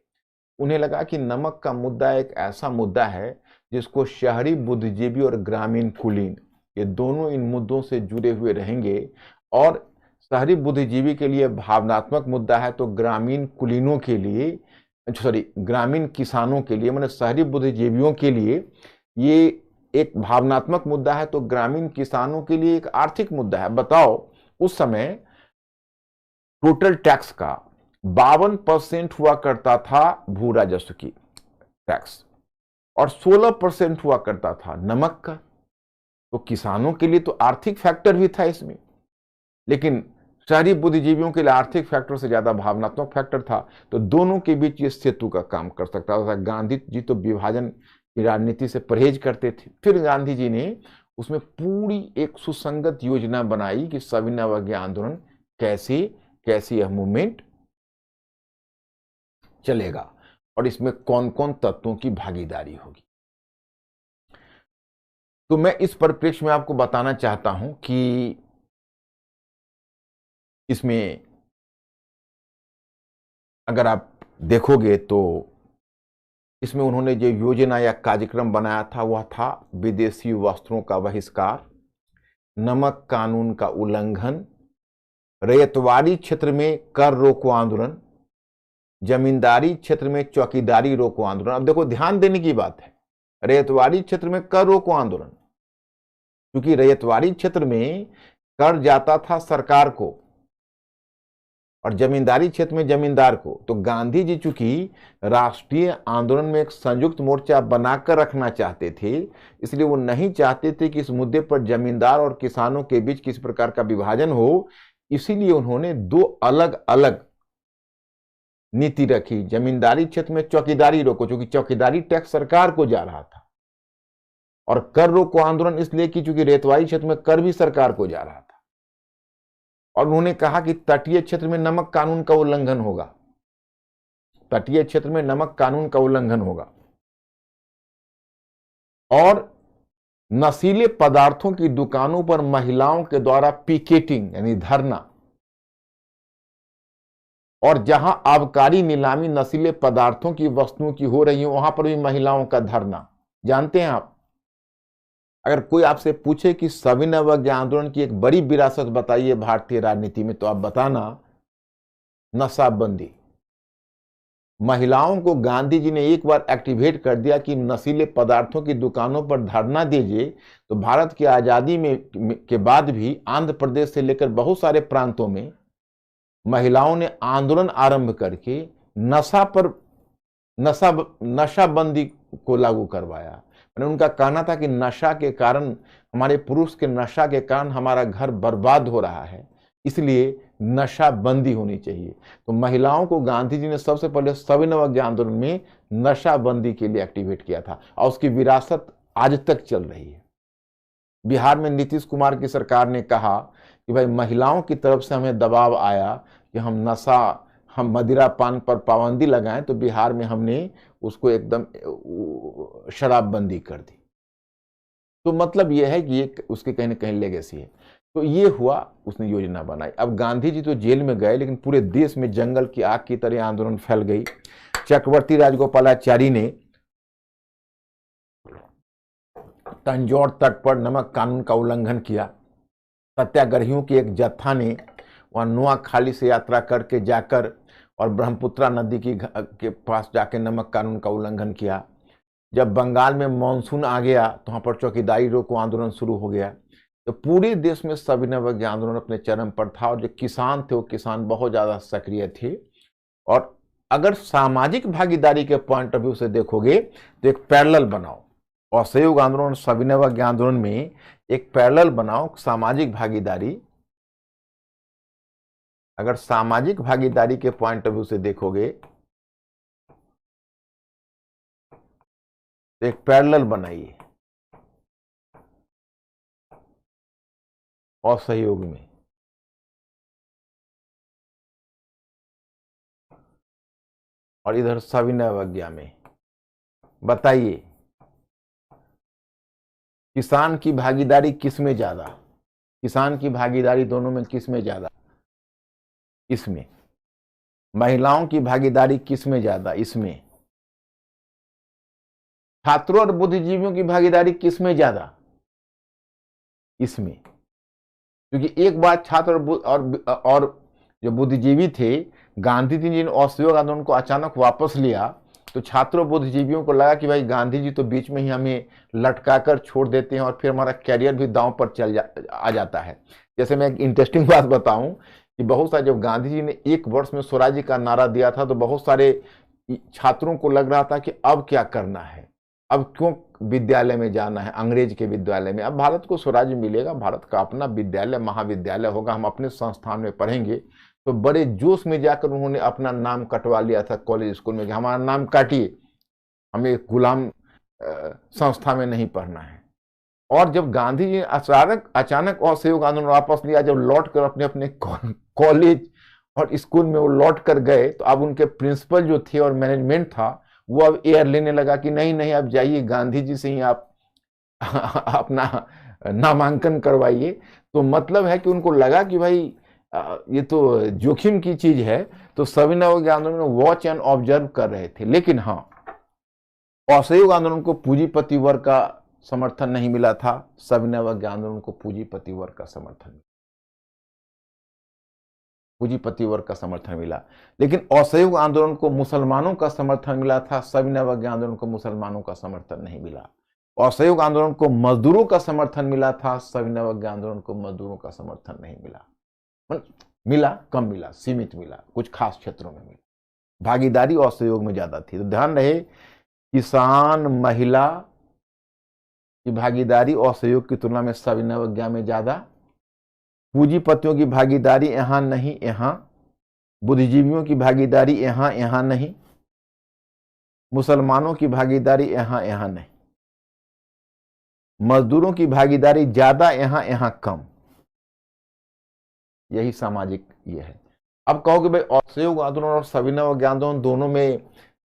उन्हें लगा कि नमक का मुद्दा एक ऐसा मुद्दा है जिसको शहरी बुद्धिजीवी और ग्रामीण कुलीन, ये दोनों इन मुद्दों से जुड़े हुए रहेंगे। और शहरी बुद्धिजीवी के लिए भावनात्मक मुद्दा है तो ग्रामीण कुलीनों के लिए, ग्रामीण किसानों के लिए, मतलब शहरी बुद्धिजीवियों के लिए ये एक भावनात्मक मुद्दा है, तो ग्रामीण किसानों के लिए एक आर्थिक मुद्दा है। बताओ उस समय टोटल टैक्स का 52% हुआ करता था भू राजस्व की टैक्स और 16% हुआ करता था नमक का। तो किसानों के लिए तो आर्थिक फैक्टर भी था इसमें, लेकिन शहरी बुद्धिजीवियों के लिए आर्थिक फैक्टर से ज्यादा भावनात्मक फैक्टर था। तो दोनों के बीच ये सेतु का काम कर सकता था। गांधी जी तो विभाजन की राजनीति से परहेज करते थे, फिर गांधी जी ने उसमें पूरी एक सुसंगत योजना बनाई कि सविनय अवज्ञा आंदोलन कैसे कैसे यह मूवमेंट चलेगा और इसमें कौन कौन तत्वों की भागीदारी होगी। तो मैं इस परिप्रेक्ष्य में आपको बताना चाहता हूं कि इसमें अगर आप देखोगे तो इसमें उन्होंने जो योजना या कार्यक्रम बनाया था वह था विदेशी वस्त्रों का बहिष्कार, नमक कानून का उल्लंघन, रैयतवाड़ी क्षेत्र में कर रोको आंदोलन, जमींदारी क्षेत्र में चौकीदारी रोको आंदोलन। अब देखो ध्यान देने की बात है, रैयतवाड़ी क्षेत्र में कर रोको आंदोलन, क्योंकि रैयतवाड़ी क्षेत्र में कर जाता था सरकार को और जमींदारी क्षेत्र में जमींदार को। तो गांधी जी चूंकि राष्ट्रीय आंदोलन में एक संयुक्त मोर्चा बनाकर रखना चाहते थे, इसलिए वो नहीं चाहते थे कि इस मुद्दे पर जमींदार और किसानों के बीच किसी प्रकार का विभाजन हो। इसीलिए उन्होंने दो अलग अलग नीति रखी। जमींदारी क्षेत्र में चौकीदारी रोको, क्योंकि चौकीदारी टैक्स सरकार को जा रहा था, और कर रोको आंदोलन इसलिए कि चूंकि रैयतवाड़ी क्षेत्र में कर भी सरकार को जा रहा था। और उन्होंने कहा कि तटीय क्षेत्र में नमक कानून का उल्लंघन होगा, तटीय क्षेत्र में नमक कानून का उल्लंघन होगा। और नशीले पदार्थों की दुकानों पर महिलाओं के द्वारा पिकेटिंग यानी धरना, और जहां आबकारी नीलामी नशीले पदार्थों की वस्तुओं की हो रही है वहां पर भी महिलाओं का धरना। जानते हैं आप, अगर कोई आपसे पूछे कि सविनय अवज्ञा आंदोलन की एक बड़ी विरासत बताइए भारतीय राजनीति में, तो आप बताना नशाबंदी। महिलाओं को गांधी जी ने एक बार एक्टिवेट कर दिया कि नशीले पदार्थों की दुकानों पर धरना दीजिए, तो भारत की आजादी के बाद भी आंध्र प्रदेश से लेकर बहुत सारे प्रांतों में महिलाओं ने आंदोलन आरंभ करके नशाबंदी को लागू करवाया। उनका कहना था कि नशा के कारण, हमारे पुरुष के नशा के कारण हमारा घर बर्बाद हो रहा है, इसलिए नशा बंदी होनी चाहिए। तो महिलाओं को गांधी जी ने सबसे पहले सविनय अवज्ञा आंदोलन में नशा बंदी के लिए एक्टिवेट किया था, और उसकी विरासत आज तक चल रही है। बिहार में नीतीश कुमार की सरकार ने कहा कि भाई महिलाओं की तरफ से हमें दबाव आया कि हम मदिरा पान पर पाबंदी लगाएं, तो बिहार में हमने उसको एकदम शराबबंदी कर दी। तो मतलब यह है कि ये उसके कहीं ना कहीं लेगेसी है। तो ये हुआ, उसने योजना बनाई। अब गांधी जी तो जेल में गए, लेकिन पूरे देश में जंगल की आग की तरह आंदोलन फैल गई। चक्रवर्ती राजगोपालाचारी ने तंजौर तट पर नमक कानून का उल्लंघन किया। सत्याग्रहियों के एक जत्था ने वहां नुआखाली से यात्रा करके जाकर और ब्रह्मपुत्रा नदी के पास जाके नमक कानून का उल्लंघन किया। जब बंगाल में मानसून आ गया तो वहां पर चौकीदारी रोको आंदोलन शुरू हो गया। तो पूरे देश में सविनय अवज्ञा आंदोलन अपने चरम पर था, और जो किसान थे वो किसान बहुत ज्यादा सक्रिय थे। और अगर सामाजिक भागीदारी के पॉइंट ऑफ व्यू से देखोगे तो एक पैरेलल बनाओ, असहयोग आंदोलन और सविनय अवज्ञा आंदोलन में एक पैरेलल बनाओ, सामाजिक भागीदारी। अगर सामाजिक भागीदारी के पॉइंट ऑफ व्यू से देखोगे तो एक पैरेलल बनाइए असहयोग में। और इधर सविनय अवज्ञा में बताइए किसान की भागीदारी किसमें ज्यादा, किसान की भागीदारी दोनों में किसमें ज्यादा, इसमें। महिलाओं की भागीदारी किसमें ज्यादा, इसमें। छात्रों और बुद्धिजीवियों की भागीदारी किसमें ज्यादा, इसमें। क्योंकि एक बार छात्र और जो बुद्धिजीवी थे, गांधी जी ने असहयोग आंदोलन को अचानक वापस लिया, तो छात्रों बुद्धिजीवियों को लगा कि भाई गांधी जी तो बीच में ही हमें लटकाकर छोड़ देते हैं और फिर हमारा कैरियर भी दांव पर आ जाता है। जैसे मैं एक इंटरेस्टिंग बात बताऊं कि बहुत सारे, जब गांधी जी ने 1 वर्ष में स्वराज्य का नारा दिया था तो बहुत सारे छात्रों को लग रहा था कि अब क्या करना है, अब क्यों विद्यालय में जाना है, अंग्रेज के विद्यालय में। अब भारत को स्वराज्य मिलेगा, भारत का अपना विद्यालय महाविद्यालय होगा, हम अपने संस्थान में पढ़ेंगे। तो बड़े जोश में जाकर उन्होंने अपना नाम कटवा लिया था कॉलेज स्कूल में कि हमारा नाम काटिए, हमें गुलाम संस्था में नहीं पढ़ना है। और जब गांधी जी अचानक असहयोग आंदोलन वापस लिया, जब लौट कर अपने अपने कॉलेज और स्कूल में वो लौट कर गए, तो अब उनके प्रिंसिपल जो थे और मैनेजमेंट था वो अब एयर लेने लगा कि नहीं नहीं, आप जाइए गांधी जी से ही आप अपना नामांकन करवाइए। तो मतलब है कि उनको लगा कि भाई ये तो जोखिम की चीज है। तो सविनय अवज्ञा आंदोलन में वॉच एंड ऑब्जर्व कर रहे थे। लेकिन हाँ, असहयोग आंदोलन को पूंजीपति वर्ग का समर्थन नहीं मिला था, सविनय अवज्ञा आंदोलन को पूंजीपति वर्ग का समर्थन मिला। लेकिन असहयोग आंदोलन को मुसलमानों का समर्थन मिला था, सविनय अवज्ञा आंदोलन को मुसलमानों का समर्थन नहीं मिला। असहयोग आंदोलन को मजदूरों का समर्थन मिला था, सविनय अवज्ञा आंदोलन को मजदूरों का समर्थन नहीं मिला। मिला, कम मिला, सीमित मिला, कुछ खास क्षेत्रों में मिला। भागीदारी असहयोग में ज्यादा थी। तो ध्यान रहे, किसान महिला की भागीदारी असहयोग की तुलना में सविनय अवज्ञा में ज्यादा। पूंजीपतियों की भागीदारी यहां नहीं, यहां। बुद्धिजीवियों की भागीदारी यहां नहीं। मुसलमानों की भागीदारी यहां नहीं। मजदूरों की भागीदारी ज्यादा, यहां कम। यही सामाजिक ये है। अब कहोगे भाई असहयोग आंदोलन और सविनय अवज्ञा आंदोलन दोनों में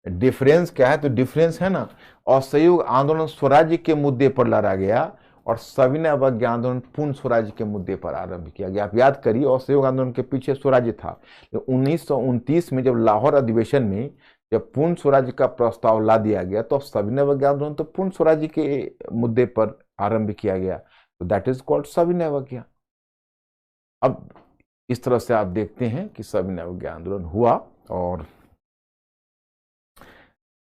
डिफरेंस क्या है? तो डिफरेंस है ना, असहयोग आंदोलन स्वराज्य के मुद्दे पर लड़ा गया और सविनय अवज्ञा आंदोलन पूर्ण स्वराज्य के मुद्दे पर आरंभ किया गया। आप याद करिए, असहयोग आंदोलन के पीछे स्वराज्य था। 1929 में जब लाहौर अधिवेशन में जब पूर्ण स्वराज्य का प्रस्ताव ला दिया गया, तो सविनय अवज्ञा आंदोलन तो पूर्ण स्वराज्य के मुद्दे पर आरंभ किया गया। तो दैट इज कॉल्ड सविनय अवज्ञा। अब इस तरह से आप देखते हैं कि सविनय अवज्ञा आंदोलन हुआ। और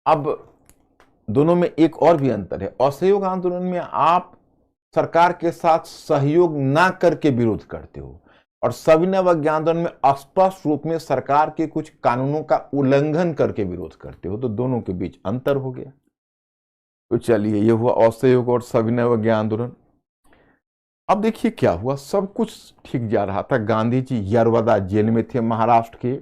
अब दोनों में एक और भी अंतर है। असहयोग आंदोलन में आप सरकार के साथ सहयोग ना करके विरोध करते हो, और सविनय अवज्ञा आंदोलन में स्पष्ट रूप में सरकार के कुछ कानूनों का उल्लंघन करके विरोध करते हो। तो दोनों के बीच अंतर हो गया। तो चलिए, ये हुआ असहयोग और सविनय अवज्ञा आंदोलन। अब देखिए क्या हुआ। सब कुछ ठीक जा रहा था। गांधी जी यरवदा जेल में थे महाराष्ट्र के।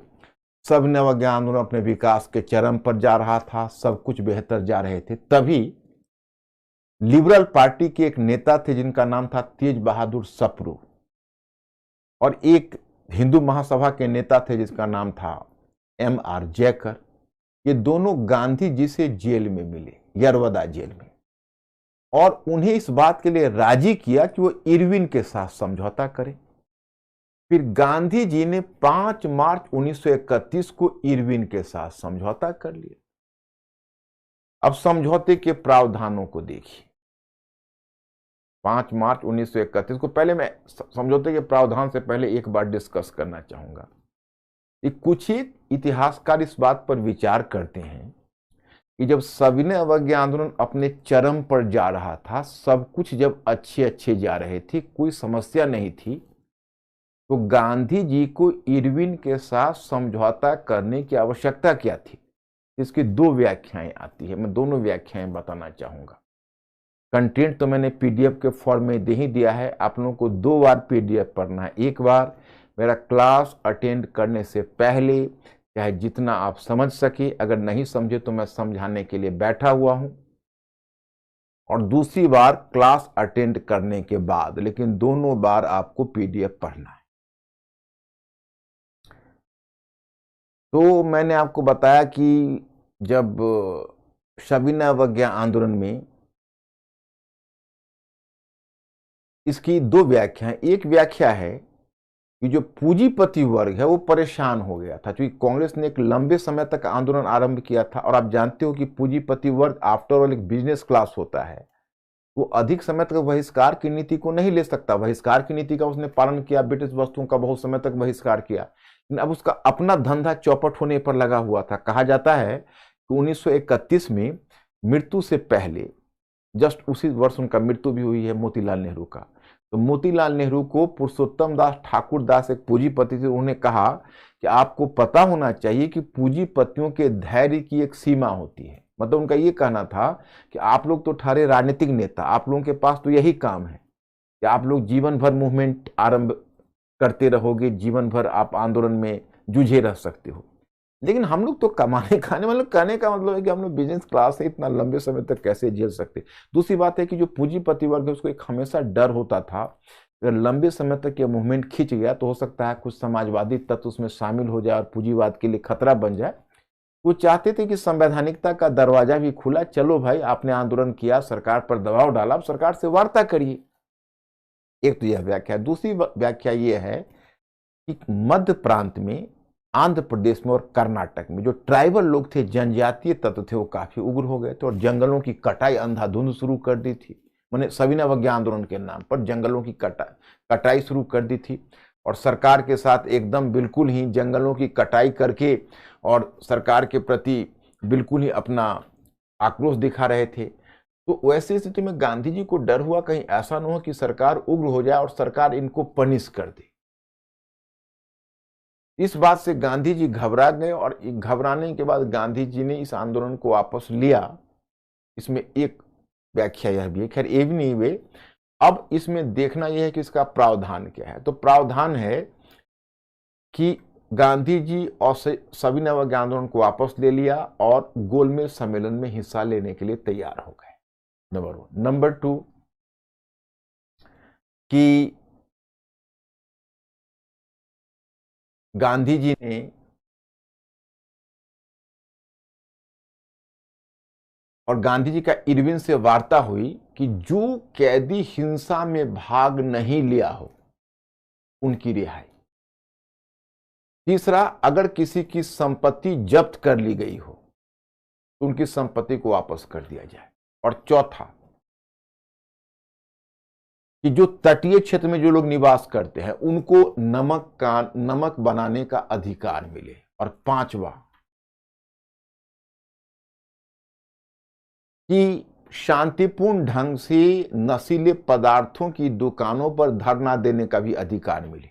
सविनय अवज्ञा आंदोलन अपने विकास के चरम पर जा रहा था। सब कुछ बेहतर जा रहे थे। तभी लिबरल पार्टी के एक नेता थे जिनका नाम था तेज बहादुर सप्रू, और एक हिंदू महासभा के नेता थे जिसका नाम था M.R. जयकर। ये दोनों गांधी जी से जेल में मिले, यरवदा जेल में, और उन्हें इस बात के लिए राजी किया कि वो इरविन के साथ समझौता करें। फिर गांधी जी ने 5 मार्च 1931 को इरविन के साथ समझौता कर लिया। अब समझौते के प्रावधानों को देखिए। 5 मार्च 1931 को, पहले मैं समझौते के प्रावधान से पहले एक बार डिस्कस करना चाहूंगा। कुछ ही इतिहासकार इस बात पर विचार करते हैं कि जब सविनय अवज्ञा आंदोलन अपने चरम पर जा रहा था, सब कुछ जब अच्छे जा रहे थे, कोई समस्या नहीं थी, तो गांधी जी को इरविन के साथ समझौता करने की आवश्यकता क्या थी? इसकी 2 व्याख्याएं आती है। मैं दोनों व्याख्याएं बताना चाहूंगा। कंटेंट तो मैंने पीडीएफ के फॉर्म में दे ही दिया है। आप लोगों को 2 बार पीडीएफ पढ़ना है। एक बार मेरा क्लास अटेंड करने से पहले, चाहे जितना आप समझ सके, अगर नहीं समझे तो मैं समझाने के लिए बैठा हुआ हूं, और दूसरी बार क्लास अटेंड करने के बाद। लेकिन दोनों बार आपको पीडीएफ पढ़ना है। तो मैंने आपको बताया कि जब सविनय अवज्ञा आंदोलन में इसकी 2 व्याख्या है। एक व्याख्या है कि जो पूंजीपति वर्ग है वो परेशान हो गया था, क्योंकि कांग्रेस ने एक लंबे समय तक आंदोलन आरंभ किया था, और आप जानते हो कि पूंजीपति वर्ग आफ्टर ऑल एक बिजनेस क्लास होता है। वो अधिक समय तक बहिष्कार की नीति को नहीं ले सकता। बहिष्कार की नीति का उसने पालन किया, ब्रिटिश वस्तुओं का बहुत समय तक बहिष्कार किया, लेकिन अब उसका अपना धंधा चौपट होने पर लगा हुआ था। कहा जाता है कि 1931 में मृत्यु से पहले, जस्ट उसी वर्ष उनका मृत्यु भी हुई है मोतीलाल नेहरू का, तो तो मोतीलाल नेहरू को पुरुषोत्तम दास ठाकुर दास एक पूंजीपति थे, उन्होंने कहा कि आपको पता होना चाहिए कि पूंजीपतियों के धैर्य की एक सीमा होती है। मतलब उनका ये कहना था कि आप लोग तो ठहरे राजनीतिक नेता, आप लोगों के पास तो यही काम है कि आप लोग जीवन भर मूवमेंट आरंभ करते रहोगे, जीवन भर आप आंदोलन में जुझे रह सकते हो, लेकिन हम लोग तो कमाने खाने, मतलब कहने का मतलब है कि हम लोग बिजनेस क्लास है, इतना लंबे समय तक कैसे झेल सकते। दूसरी बात है कि जो पूंजीपति वर्ग है उसको एक हमेशा डर होता था, अगर लंबे समय तक ये मूवमेंट खिंच गया तो हो सकता है कुछ समाजवादी तत्व उसमें शामिल हो जाए और पूंजीवाद के लिए खतरा बन जाए। वो चाहते थे कि संवैधानिकता का दरवाजा भी खुला, चलो भाई आपने आंदोलन किया, सरकार पर दबाव डाला, अब सरकार से वार्ता करिए। एक तो यह व्याख्या। दूसरी व्याख्या यह है कि मध्य प्रांत में, आंध्र प्रदेश में और कर्नाटक में जो ट्राइबल लोग थे, जनजातीय तत्व थे, वो काफी उग्र हो गए थे और जंगलों की कटाई अंधाधुंध शुरू कर दी थी। मैंने सविनय अवज्ञा आंदोलन के नाम पर जंगलों की कटाई शुरू कर दी थी और सरकार के साथ एकदम बिल्कुल ही जंगलों की कटाई करके और सरकार के प्रति बिल्कुल ही अपना आक्रोश दिखा रहे थे। तो वैसी स्थिति में गांधी जी को डर हुआ कहीं ऐसा न हो कि सरकार उग्र हो जाए और सरकार इनको पनिश कर दे। इस बात से गांधी जी घबरा गए और घबराने के बाद गांधी जी ने इस आंदोलन को वापस लिया। इसमें एक व्याख्या यह भी है, खैर ये भी नहीं हुए। अब इसमें देखना यह है कि इसका प्रावधान क्या है। तो प्रावधान है कि गांधी जी और सविनय अवज्ञा आंदोलन को वापस ले लिया और गोलमेज सम्मेलन में हिस्सा लेने के लिए तैयार हो गए, नंबर 1। नंबर 2 कि गांधी जी ने और गांधी जी का इरविन से वार्ता हुई कि जो कैदी हिंसा में भाग नहीं लिया हो उनकी रिहाई। तीसरा, अगर किसी की संपत्ति जब्त कर ली गई हो तो उनकी संपत्ति को वापस कर दिया जाए। और चौथा कि जो तटीय क्षेत्र में जो लोग निवास करते हैं उनको नमक बनाने का अधिकार मिले। और पांचवा कि शांतिपूर्ण ढंग से नशीले पदार्थों की दुकानों पर धरना देने का भी अधिकार मिले।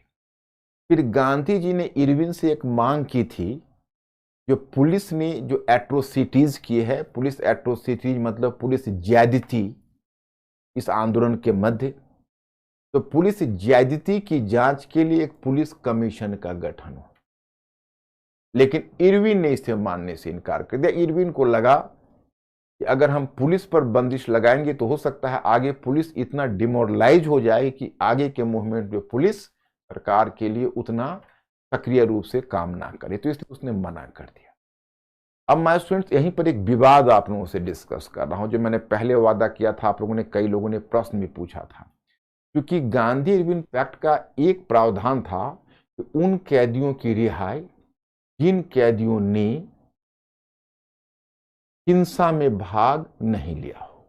फिर गांधी जी ने इरविन से एक मांग की थी, जो पुलिस ने जो एट्रोसिटीज की है, पुलिस एट्रोसिटीज मतलब पुलिस ज्यादती इस आंदोलन के मध्य, तो पुलिस ज्यादती की जांच के लिए एक पुलिस कमीशन का गठन हो। लेकिन इरविन ने इसे मानने से इनकार कर दिया। इरविन को लगा कि अगर हम पुलिस पर बंदिश लगाएंगे तो हो सकता है आगे पुलिस इतना डिमोरलाइज हो जाए कि आगे के मूवमेंट में पुलिस सरकार के लिए उतना सक्रिय रूप से काम ना करे, तो इसलिए उसने मना कर दिया। अब माय स्टूडेंट्स, यहीं पर एक विवाद आप लोगों से डिस्कस कर रहा हूं, जो मैंने पहले वादा किया था, आप लोगों ने, कई लोगों ने प्रश्न भी पूछा था। क्योंकि गांधी इरविन पैक्ट का एक प्रावधान था कि उन कैदियों की रिहाई जिन कैदियों ने हिंसा में भाग नहीं लिया हो।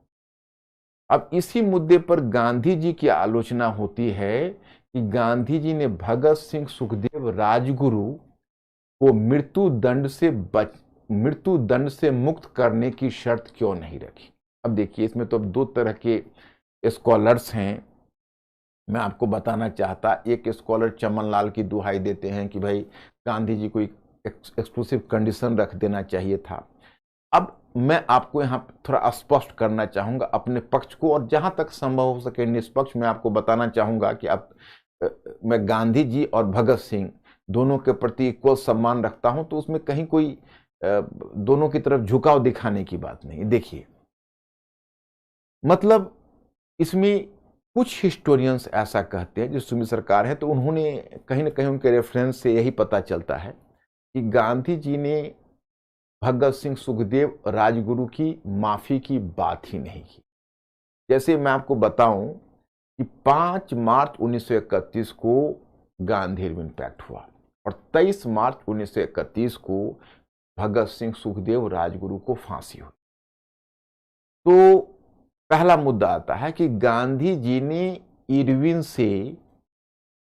अब इसी मुद्दे पर गांधी जी की आलोचना होती है कि गांधी जी ने भगत सिंह, सुखदेव, राजगुरु को मृत्यु दंड से मुक्त करने की शर्त क्यों नहीं रखी। अब देखिए, इसमें तो अब दो तरह के स्कॉलर्स हैं। मैं आपको बताना चाहता, एक स्कॉलर चमन लाल की दुहाई देते हैं कि भाई गांधी जी को एक्सक्लूसिव कंडीशन रख देना चाहिए था। अब मैं आपको यहां थोड़ा स्पष्ट करना चाहूंगा अपने पक्ष को, और जहां तक संभव हो सके निष्पक्ष मैं आपको बताना चाहूंगा कि अब मैं गांधी जी और भगत सिंह दोनों के प्रति इक्वल सम्मान रखता हूं, तो उसमें कहीं कोई दोनों की तरफ झुकाव दिखाने की बात नहीं। देखिए, मतलब इसमें कुछ हिस्टोरियंस ऐसा कहते हैं, जो सुमित सरकार है, तो उन्होंने कहीं ना कहीं उनके रेफरेंस से यही पता चलता है कि गांधी जी ने भगत सिंह, सुखदेव, राजगुरु की माफी की बात ही नहीं की। जैसे मैं आपको बताऊं कि 5 मार्च 1931 को गांधी इरविन पैक्ट हुआ और 23 मार्च 1931 को भगत सिंह, सुखदेव, राजगुरु को फांसी हुई। तो पहला मुद्दा आता है कि गांधी जी ने इरविन से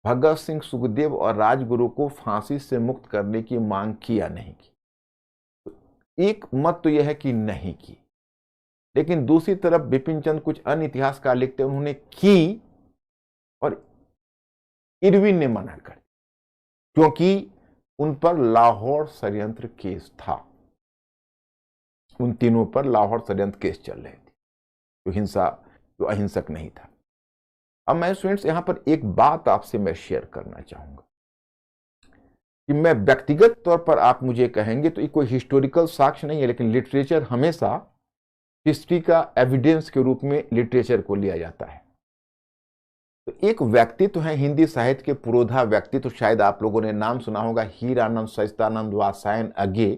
भगत सिंह, सुखदेव और राजगुरु को फांसी से मुक्त करने की मांग की या नहीं की। एक मत तो यह है कि नहीं की, लेकिन दूसरी तरफ बिपिन चंद्र कुछ अन्य इतिहासकार लिखते हैं उन्होंने की, और इरविन ने मना कर, क्योंकि उन पर लाहौर षड्यंत्र केस था। उन तीनों पर लाहौर षड्यंत्र केस चल रहे थे, जो अहिंसक नहीं था। अब मैं स्टूडेंट्स यहां पर एक बात आपसे मैं शेयर करना चाहूंगा कि मैं व्यक्तिगत तौर पर, आप मुझे कहेंगे तो ये कोई हिस्टोरिकल साक्ष्य नहीं है, लेकिन लिटरेचर हमेशा हिस्ट्री का एविडेंस के रूप में लिटरेचर को लिया जाता है। तो एक व्यक्तित्व है हिंदी साहित्य के पुरोधा व्यक्तित्व, शायद आप लोगों ने नाम सुना होगा, हीरानंद सचिदानंद वात्स्यायन अगे।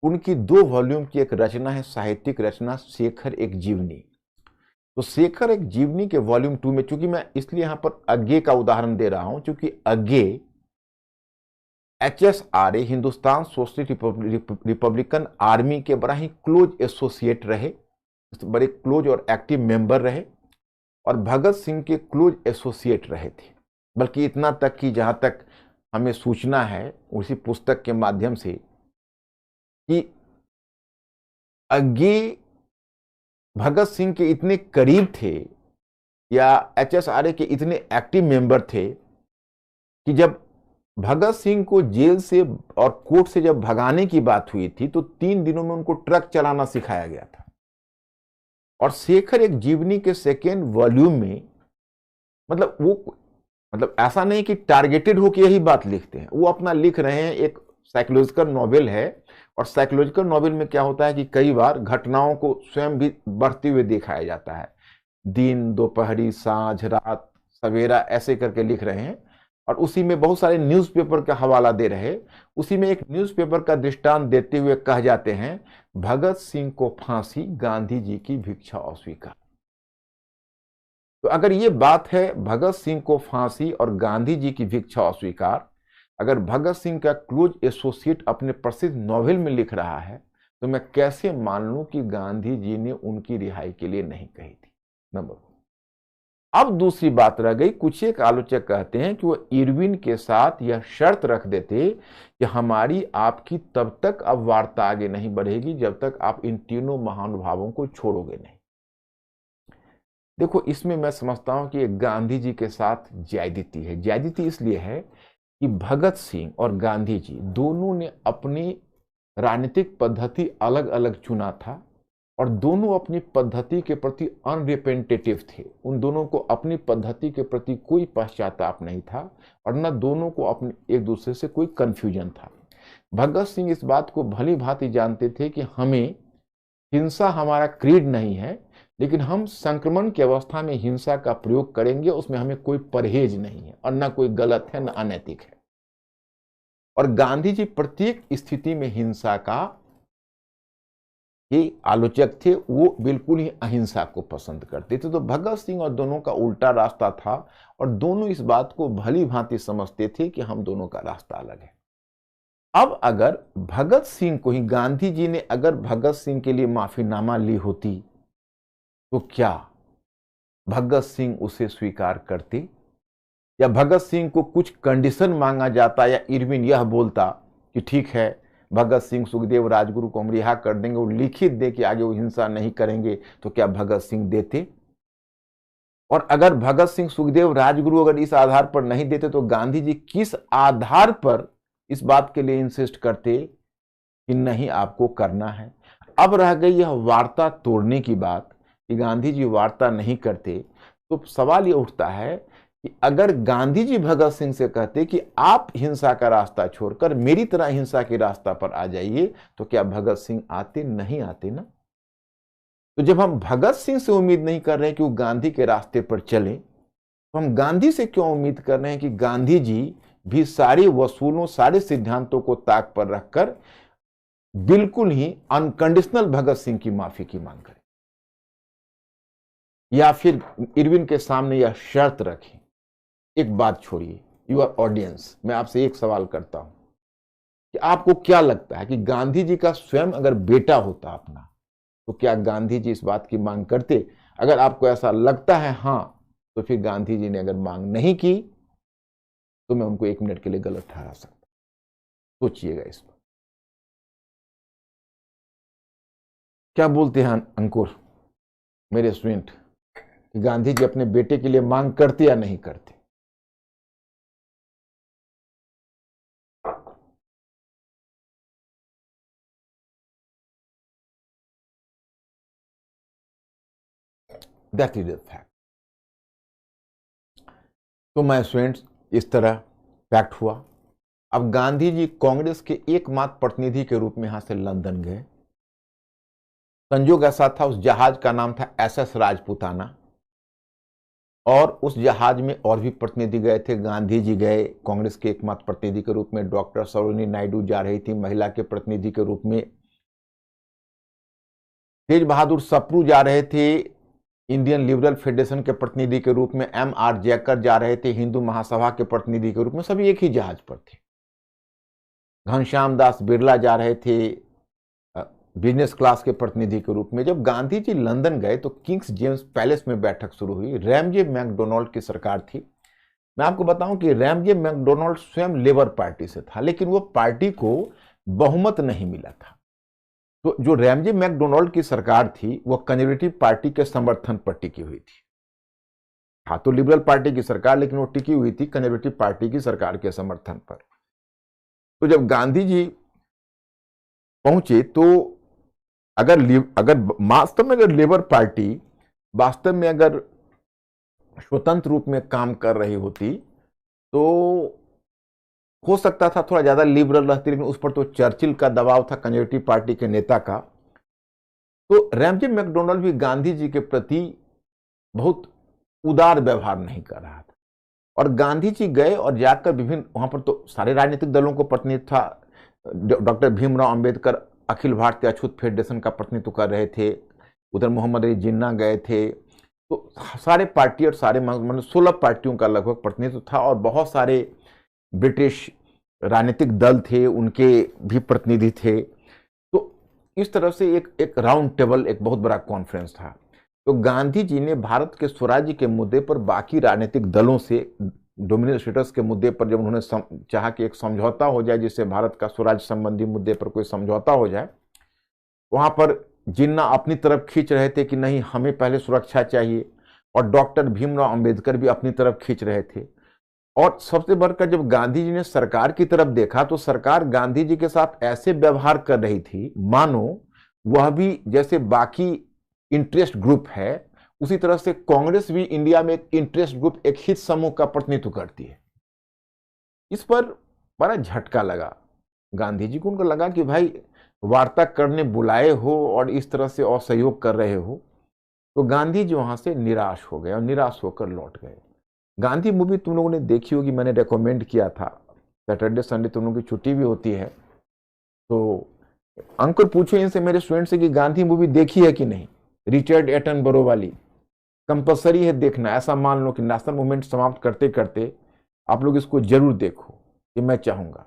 उनकी 2 वॉल्यूम की एक रचना है, साहित्यिक रचना, शेखर एक जीवनी। तो शेखर एक जीवनी के वॉल्यूम 2 में, चूंकि मैं इसलिए यहां पर अगे का उदाहरण दे रहा हूं, क्योंकि अगे HSRA Hindustan socialist Republican army के बड़ा ही क्लोज एसोसिएट रहे, बड़े क्लोज और एक्टिव मेंबर रहे, और भगत सिंह के क्लोज एसोसिएट रहे थे। बल्कि इतना तक कि जहां तक हमें सूचना है उसी पुस्तक के माध्यम से कि अगे भगत सिंह के इतने करीब थे या HSRA के इतने एक्टिव मेंबर थे कि जब भगत सिंह को जेल से और कोर्ट से जब भगाने की बात हुई थी तो 3 दिनों में उनको ट्रक चलाना सिखाया गया था। और शेखर एक जीवनी के 2nd वॉल्यूम में, मतलब ऐसा नहीं कि टारगेटेड हो कि यही बात लिखते हैं, वो अपना लिख रहे हैं, एक साइकोलॉजिकल नॉवेल है। और साइकोलॉजिकल नॉवेल में क्या होता है कि कई बार घटनाओं को स्वयं भी बढ़ते हुए दिखाया जाता है, दिन, दोपहरी, सांझ, रात, सवेरा, ऐसे करके लिख रहे हैं। और उसी में बहुत सारे न्यूज़पेपर का हवाला दे रहे, उसी में एक न्यूज़पेपर का दृष्टांत देते हुए कह जाते हैं, भगत सिंह को फांसी, गांधी जी की भिक्षा अस्वीकार। तो अगर ये बात है भगत सिंह को फांसी और गांधी जी की भिक्षा अस्वीकार, अगर भगत सिंह का क्लोज एसोसिएट अपने प्रसिद्ध नॉवेल में लिख रहा है, तो मैं कैसे मान लूं कि गांधी जी ने उनकी रिहाई के लिए नहीं कही थी। नंबर 1। अब दूसरी बात रह गई, कुछ एक आलोचक कहते हैं कि वो इरविन के साथ यह शर्त रख देते कि हमारी आपकी तब तक अब वार्ता आगे नहीं बढ़ेगी जब तक आप इन तीनों महानुभावों को छोड़ोगे नहीं। देखो, इसमें मैं समझता हूं कि गांधी जी के साथ ज्यादती है। ज्यादती इसलिए है कि भगत सिंह और गांधी जी दोनों ने अपनी राजनीतिक पद्धति अलग अलग चुना था और दोनों अपनी पद्धति के प्रति अनरिपेंटेटिव थे। उन दोनों को अपनी पद्धति के प्रति कोई पश्चाताप नहीं था और न दोनों को अपने एक दूसरे से कोई कंफ्यूजन था। भगत सिंह इस बात को भली भांति जानते थे कि हमें हिंसा हमारा क्रीड नहीं है, लेकिन हम संक्रमण की अवस्था में हिंसा का प्रयोग करेंगे, उसमें हमें कोई परहेज नहीं है और न कोई गलत है न अनैतिक है। और गांधी जी प्रत्येक स्थिति में हिंसा का ही आलोचक थे, वो बिल्कुल ही अहिंसा को पसंद करते थे। तो भगत सिंह और दोनों का उल्टा रास्ता था और दोनों इस बात को भली भांति समझते थे कि हम दोनों का रास्ता अलग है। अब अगर भगत सिंह को ही, गांधी जी ने अगर भगत सिंह के लिए माफीनामा ली होती तो क्या भगत सिंह उसे स्वीकार करते, या भगत सिंह को कुछ कंडीशन मांगा जाता या इरविन यह बोलता कि ठीक है भगत सिंह सुखदेव राजगुरु को हम रिहा कर देंगे, वो लिखित दे कि आगे वो हिंसा नहीं करेंगे, तो क्या भगत सिंह देते? और अगर भगत सिंह सुखदेव राजगुरु अगर इस आधार पर नहीं देते तो गांधी जी किस आधार पर इस बात के लिए इंसिस्ट करते कि नहीं आपको करना है? अब रह गई यह वार्ता तोड़ने की बात कि गांधी जी वार्ता नहीं करते, तो सवाल यह उठता है कि अगर गांधी जी भगत सिंह से कहते कि आप हिंसा का रास्ता छोड़कर मेरी तरह हिंसा के रास्ता पर आ जाइए, तो क्या भगत सिंह आते? नहीं आते ना। तो जब हम भगत सिंह से उम्मीद नहीं कर रहे हैं कि वो गांधी के रास्ते पर चले, तो हम गांधी से क्यों उम्मीद कर रहे हैं कि गांधी जी भी सारे वसूलों, सारे सिद्धांतों को ताक पर रखकर बिल्कुल ही अनकंडीशनल भगत सिंह की माफी की मांग करें, या फिर इरविन के सामने यह शर्त रखें? एक बात छोड़िए, यूर ऑडियंस, मैं आपसे एक सवाल करता हूं कि आपको क्या लगता है कि गांधी जी का स्वयं अगर बेटा होता अपना, तो क्या गांधी जी इस बात की मांग करते? अगर आपको ऐसा लगता है हां, तो फिर गांधी जी ने अगर मांग नहीं की तो मैं उनको 1 मिनट के लिए गलत ठहरा सकता। सोचिएगा इस पर। क्या बोलते हैं अंकुर, मेरे स्टूडेंट? कि गांधी जी अपने बेटे के लिए मांग करते या नहीं करते। That is the fact. तो मैं स्टूडेंट्स, इस तरह फैक्ट हुआ। अब गांधी जी कांग्रेस के एकमात्र प्रतिनिधि के रूप में यहां से लंदन गए। संजोग ऐसा था, उस जहाज का नाम था SS राजपूताना, और उस जहाज में और भी प्रतिनिधि गए थे। गांधी जी गए कांग्रेस के एकमात्र प्रतिनिधि के रूप में, डॉक्टर सरोजिनी नायडू जा रही थी महिला के प्रतिनिधि के रूप में, तेज बहादुर सप्रू जा रहे थे इंडियन लिबरल फेडरेशन के प्रतिनिधि के रूप में, MR जयकर जा रहे थे हिंदू महासभा के प्रतिनिधि के रूप में, सभी एक ही जहाज पर थे। घनश्याम दास बिरला जा रहे थे बिजनेस क्लास के प्रतिनिधि के रूप में। जब गांधी जी लंदन गए तो किंग्स जेम्स पैलेस में बैठक शुरू हुई। रैमजे मैकडोनाल्ड की सरकार थी। मैं आपको बताऊं कि रैमजे मैकडोनाल्ड स्वयं लेबर पार्टी से था, लेकिन वो पार्टी को बहुमत नहीं मिला था। तो जो रैमजे मैकडोनाल्ड की सरकार थी वो कंजर्वेटिव पार्टी के समर्थन पर टिकी हुई थी। हाँ, तो लिबरल पार्टी की सरकार, लेकिन वो टिकी हुई थी कंजर्वेटिव पार्टी की सरकार के समर्थन पर। तो जब गांधी जी पहुंचे तो अगर वास्तव में अगर लेबर पार्टी वास्तव में अगर स्वतंत्र रूप में काम कर रही होती तो हो सकता था थोड़ा ज्यादा लिबरल रहती, लेकिन उस पर तो चर्चिल का दबाव था, कंजर्वेटिव पार्टी के नेता का। तो रैमजे मैकडोनाल्ड भी गांधी जी के प्रति बहुत उदार व्यवहार नहीं कर रहा था। और गांधी जी गए और जाकर विभिन्न, वहां पर तो सारे राजनीतिक दलों को प्रतिनिधित्व था। डॉक्टर भीमराव अंबेडकर अखिल भारतीय अछूत फेडरेशन का प्रतिनिधित्व कर रहे थे, उधर मोहम्मद अली जिन्ना गए थे। तो सारे पार्टी और सारे मतलब 16 पार्टियों का लगभग प्रतिनिधित्व था, और बहुत सारे ब्रिटिश राजनीतिक दल थे, उनके भी प्रतिनिधि थे। तो इस तरह से एक राउंड टेबल, एक बहुत बड़ा कॉन्फ्रेंस था। तो गांधी जी ने भारत के स्वराज्य के मुद्दे पर बाकी राजनीतिक दलों से, डोमिनियन स्टेटस के मुद्दे पर जब उन्होंने चाहा कि एक समझौता हो जाए, जिससे भारत का स्वराज्य संबंधी मुद्दे पर कोई समझौता हो जाए, वहां पर जिन्ना अपनी तरफ खींच रहे थे कि नहीं, हमें पहले सुरक्षा चाहिए, और डॉक्टर भीमराव अंबेडकर भी अपनी तरफ खींच रहे थे। और सबसे बढ़कर जब गांधी जी ने सरकार की तरफ देखा तो सरकार गांधी जी के साथ ऐसे व्यवहार कर रही थी मानो वह भी जैसे बाकी इंटरेस्ट ग्रुप है, उसी तरह से कांग्रेस भी इंडिया में एक इंटरेस्ट ग्रुप, एक हित समूह का प्रतिनिधित्व करती है। इस पर बड़ा झटका लगा गांधी जी को। उनको लगा कि भाई वार्ता करने बुलाए हो और इस तरह से असहयोग कर रहे हो। तो गांधी जी वहां से निराश हो गए और निराश होकर लौट गए। गांधी मूवी तुम लोगों ने देखी होगी, मैंने रेकमेंड किया था। सैटरडे संडे तुम लोगों की छुट्टी भी होती है, तो अंकुर पूछो इनसे, मेरे स्टूडेंट से, कि गांधी मूवी देखी है कि नहीं, रिचर्ड एटनबरो वाली। कंपलसरी है देखना। ऐसा मान लो कि नेशनल मूवमेंट समाप्त करते करते आप लोग इसको जरूर देखो, ये मैं चाहूंगा।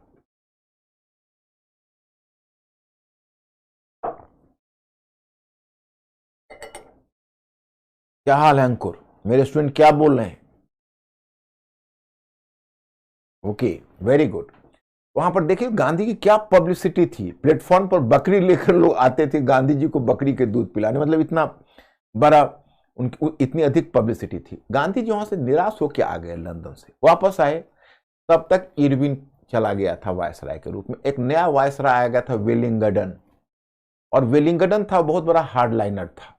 क्या हाल है अंकुर? मेरे स्टूडेंट क्या बोल रहे हैं? Okay, very good. वहां पर देखिए गांधी की क्या पब्लिसिटी थी। प्लेटफॉर्म पर बकरी लेकर लोग आते थे गांधी जी को बकरी के दूध पिलाने, मतलब इतना बड़ा, उनकी इतनी अधिक पब्लिसिटी थी। गांधी जी वहां से निराश होकर आ गए, लंदन से वापस आए। तब तक इरविन चला गया था वायसराय के रूप में। एक नया वायसराय आया गया था, वेलिंगडन। और वेलिंगडन था बहुत बड़ा हार्डलाइनर था।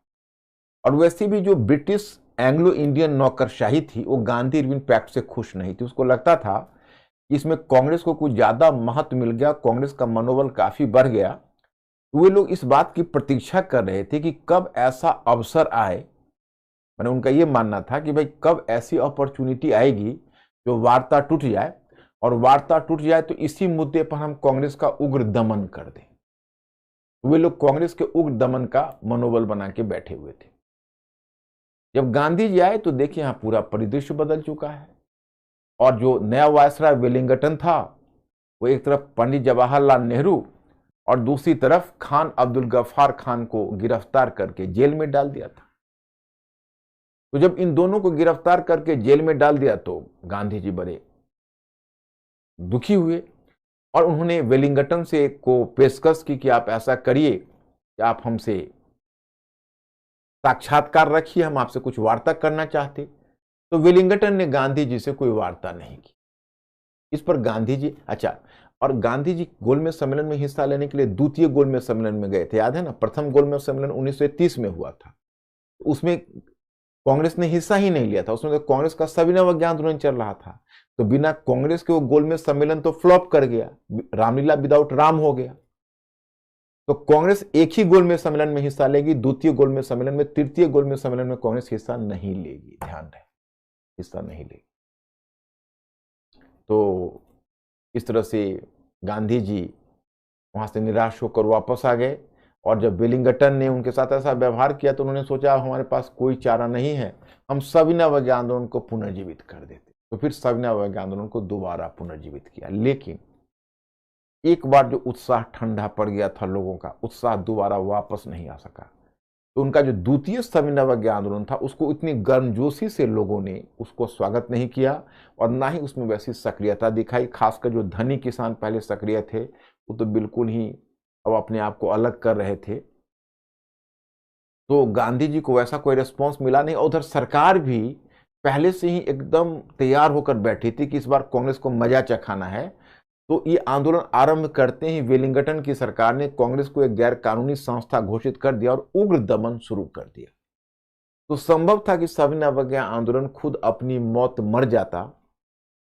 और वैसे भी जो ब्रिटिश एंग्लो इंडियन नौकरशाही थी वो गांधी इरविन पैक्ट से खुश नहीं थी। उसको लगता था कि इसमें कांग्रेस को कुछ ज्यादा महत्व मिल गया, कांग्रेस का मनोबल काफी बढ़ गया। तो वे लोग इस बात की प्रतीक्षा कर रहे थे कि कब ऐसा अवसर आए, मैंने उनका यह मानना था कि भाई कब ऐसी अपॉर्चुनिटी आएगी जो वार्ता टूट जाए, और वार्ता टूट जाए तो इसी मुद्दे पर हम कांग्रेस का उग्र दमन कर दें। वे लोग कांग्रेस के उग्र दमन का मनोबल बना के बैठे हुए थे। जब गांधी जी आए तो देखिए यहां पूरा परिदृश्य बदल चुका है। और जो नया वायसराय वेलिंगटन था, वो एक तरफ पंडित जवाहरलाल नेहरू और दूसरी तरफ खान अब्दुल गफ्फार खान को गिरफ्तार करके जेल में डाल दिया था। तो जब इन दोनों को गिरफ्तार करके जेल में डाल दिया तो गांधी जी बड़े दुखी हुए, और उन्होंने वेलिंगटन से को पेशकश की कि आप ऐसा करिए कि आप हमसे साक्षात्कार रखिए, हम आपसे कुछ वार्ता करना चाहते। तो वेलिंगटन ने गांधी जी से कोई वार्ता नहीं की। इस पर गांधी जी, अच्छा, और गांधी जी गोलमेज सम्मेलन में हिस्सा लेने के लिए द्वितीय गोलमेज सम्मेलन में गए थे, याद है ना। प्रथम गोलमेज सम्मेलन 1930 में हुआ था, उसमें कांग्रेस ने हिस्सा ही नहीं लिया था, उसमें तो कांग्रेस का सविनय अवज्ञा आंदोलन चल रहा था। तो बिना कांग्रेस के वो गोलमेज सम्मेलन तो फ्लॉप कर गया, रामलीला विदाउट राम हो गया। तो कांग्रेस एक ही गोलमेज सम्मेलन में हिस्सा लेगी, द्वितीय गोलमेज सम्मेलन में। तृतीय गोलमेज सम्मेलन में कांग्रेस हिस्सा नहीं लेगी, ध्यान रहे, हिस्सा नहीं लेगी। तो इस तरह से गांधी जी वहां से निराश होकर वापस आ गए। और जब वेलिंगटन ने उनके साथ ऐसा व्यवहार किया तो उन्होंने सोचा हमारे पास कोई चारा नहीं है, हम सविनय अवज्ञा आंदोलन को पुनर्जीवित कर देते। तो फिर सविनय अवज्ञा आंदोलन को दोबारा पुनर्जीवित किया। लेकिन एक बार जो उत्साह ठंडा पड़ गया था लोगों का, उत्साह दोबारा वापस नहीं आ सका। तो उनका जो द्वितीय सविनय अवज्ञा आंदोलन था, उसको इतनी गर्मजोशी से लोगों ने उसको स्वागत नहीं किया और ना ही उसमें वैसी सक्रियता दिखाई। खासकर जो धनी किसान पहले सक्रिय थे, वो तो बिल्कुल ही अब अपने आप को अलग कर रहे थे। तो गांधी जी को वैसा कोई रिस्पॉन्स मिला नहीं। और उधर सरकार भी पहले से ही एकदम तैयार होकर बैठी थी कि इस बार कांग्रेस को मजा चखाना है। तो ये आंदोलन आरंभ करते ही वेलिंगटन की सरकार ने कांग्रेस को एक गैर कानूनी संस्था घोषित कर दिया और उग्र दमन शुरू कर दिया। तो संभव था कि सविनय अवज्ञा आंदोलन खुद अपनी मौत मर जाता,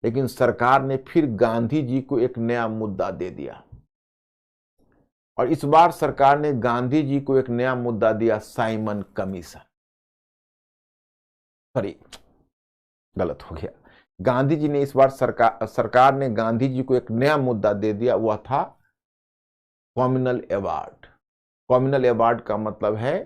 लेकिन सरकार ने फिर गांधी जी को एक नया मुद्दा दे दिया। और इस बार सरकार ने गांधी जी को एक नया मुद्दा दिया, साइमन कमीशन। सॉरी, गलत हो गया। गांधी जी ने इस बार सरकार ने गांधी जी को एक नया मुद्दा दे दिया, वह था कम्युनल अवार्ड। कम्युनल अवार्ड का मतलब है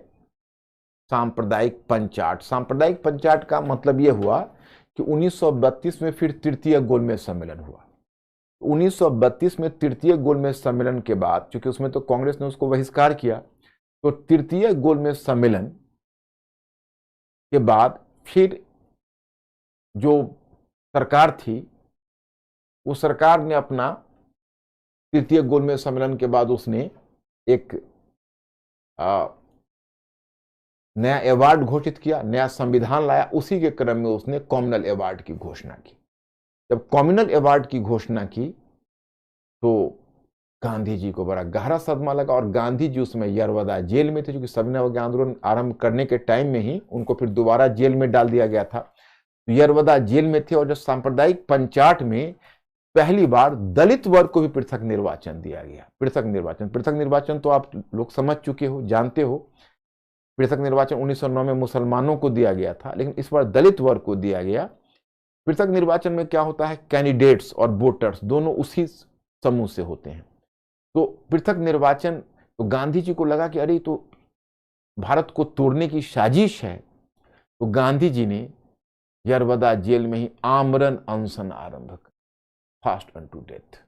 सांप्रदायिक पंचाट। सांप्रदायिक पंचाट का मतलब यह हुआ कि 1932 में फिर तृतीय गोलमेज सम्मेलन हुआ। 1932 में तृतीय गोलमेज सम्मेलन के बाद, चूंकि उसमें तो कांग्रेस ने उसको बहिष्कार किया, तो तृतीय गोलमेज सम्मेलन के बाद फिर जो सरकार थी, वो सरकार ने अपना तृतीय गोलमेज सम्मेलन के बाद उसने एक नया अवार्ड घोषित किया, नया संविधान लाया। उसी के क्रम में उसने कम्युनल अवार्ड की घोषणा की। जब कम्युनल अवार्ड की घोषणा की तो गांधी जी को बड़ा गहरा सदमा लगा। और गांधी जी उसमें यरवदा जेल में थे, क्योंकि सविनय अवज्ञा आंदोलन आरंभ करने के टाइम में ही उनको फिर दोबारा जेल में डाल दिया गया था। तो यरवदा जेल में थे। और जो सांप्रदायिक पंचाट में पहली बार दलित वर्ग को भी पृथक निर्वाचन दिया गया। पृथक निर्वाचन तो आप लोग समझ चुके हो, जानते हो। पृथक निर्वाचन 1909 में मुसलमानों को दिया गया था, लेकिन इस बार दलित वर्ग को दिया गया। पृथक निर्वाचन में क्या होता है, कैंडिडेट्स और वोटर्स दोनों उसी समूह से होते हैं। तो पृथक निर्वाचन, तो गांधी जी को लगा कि अरे तो भारत को तोड़ने की साजिश है। तो गांधी जी ने यरवदा जेल में ही आमरण अनशन आरंभ कर, फास्ट अनटू डेथ,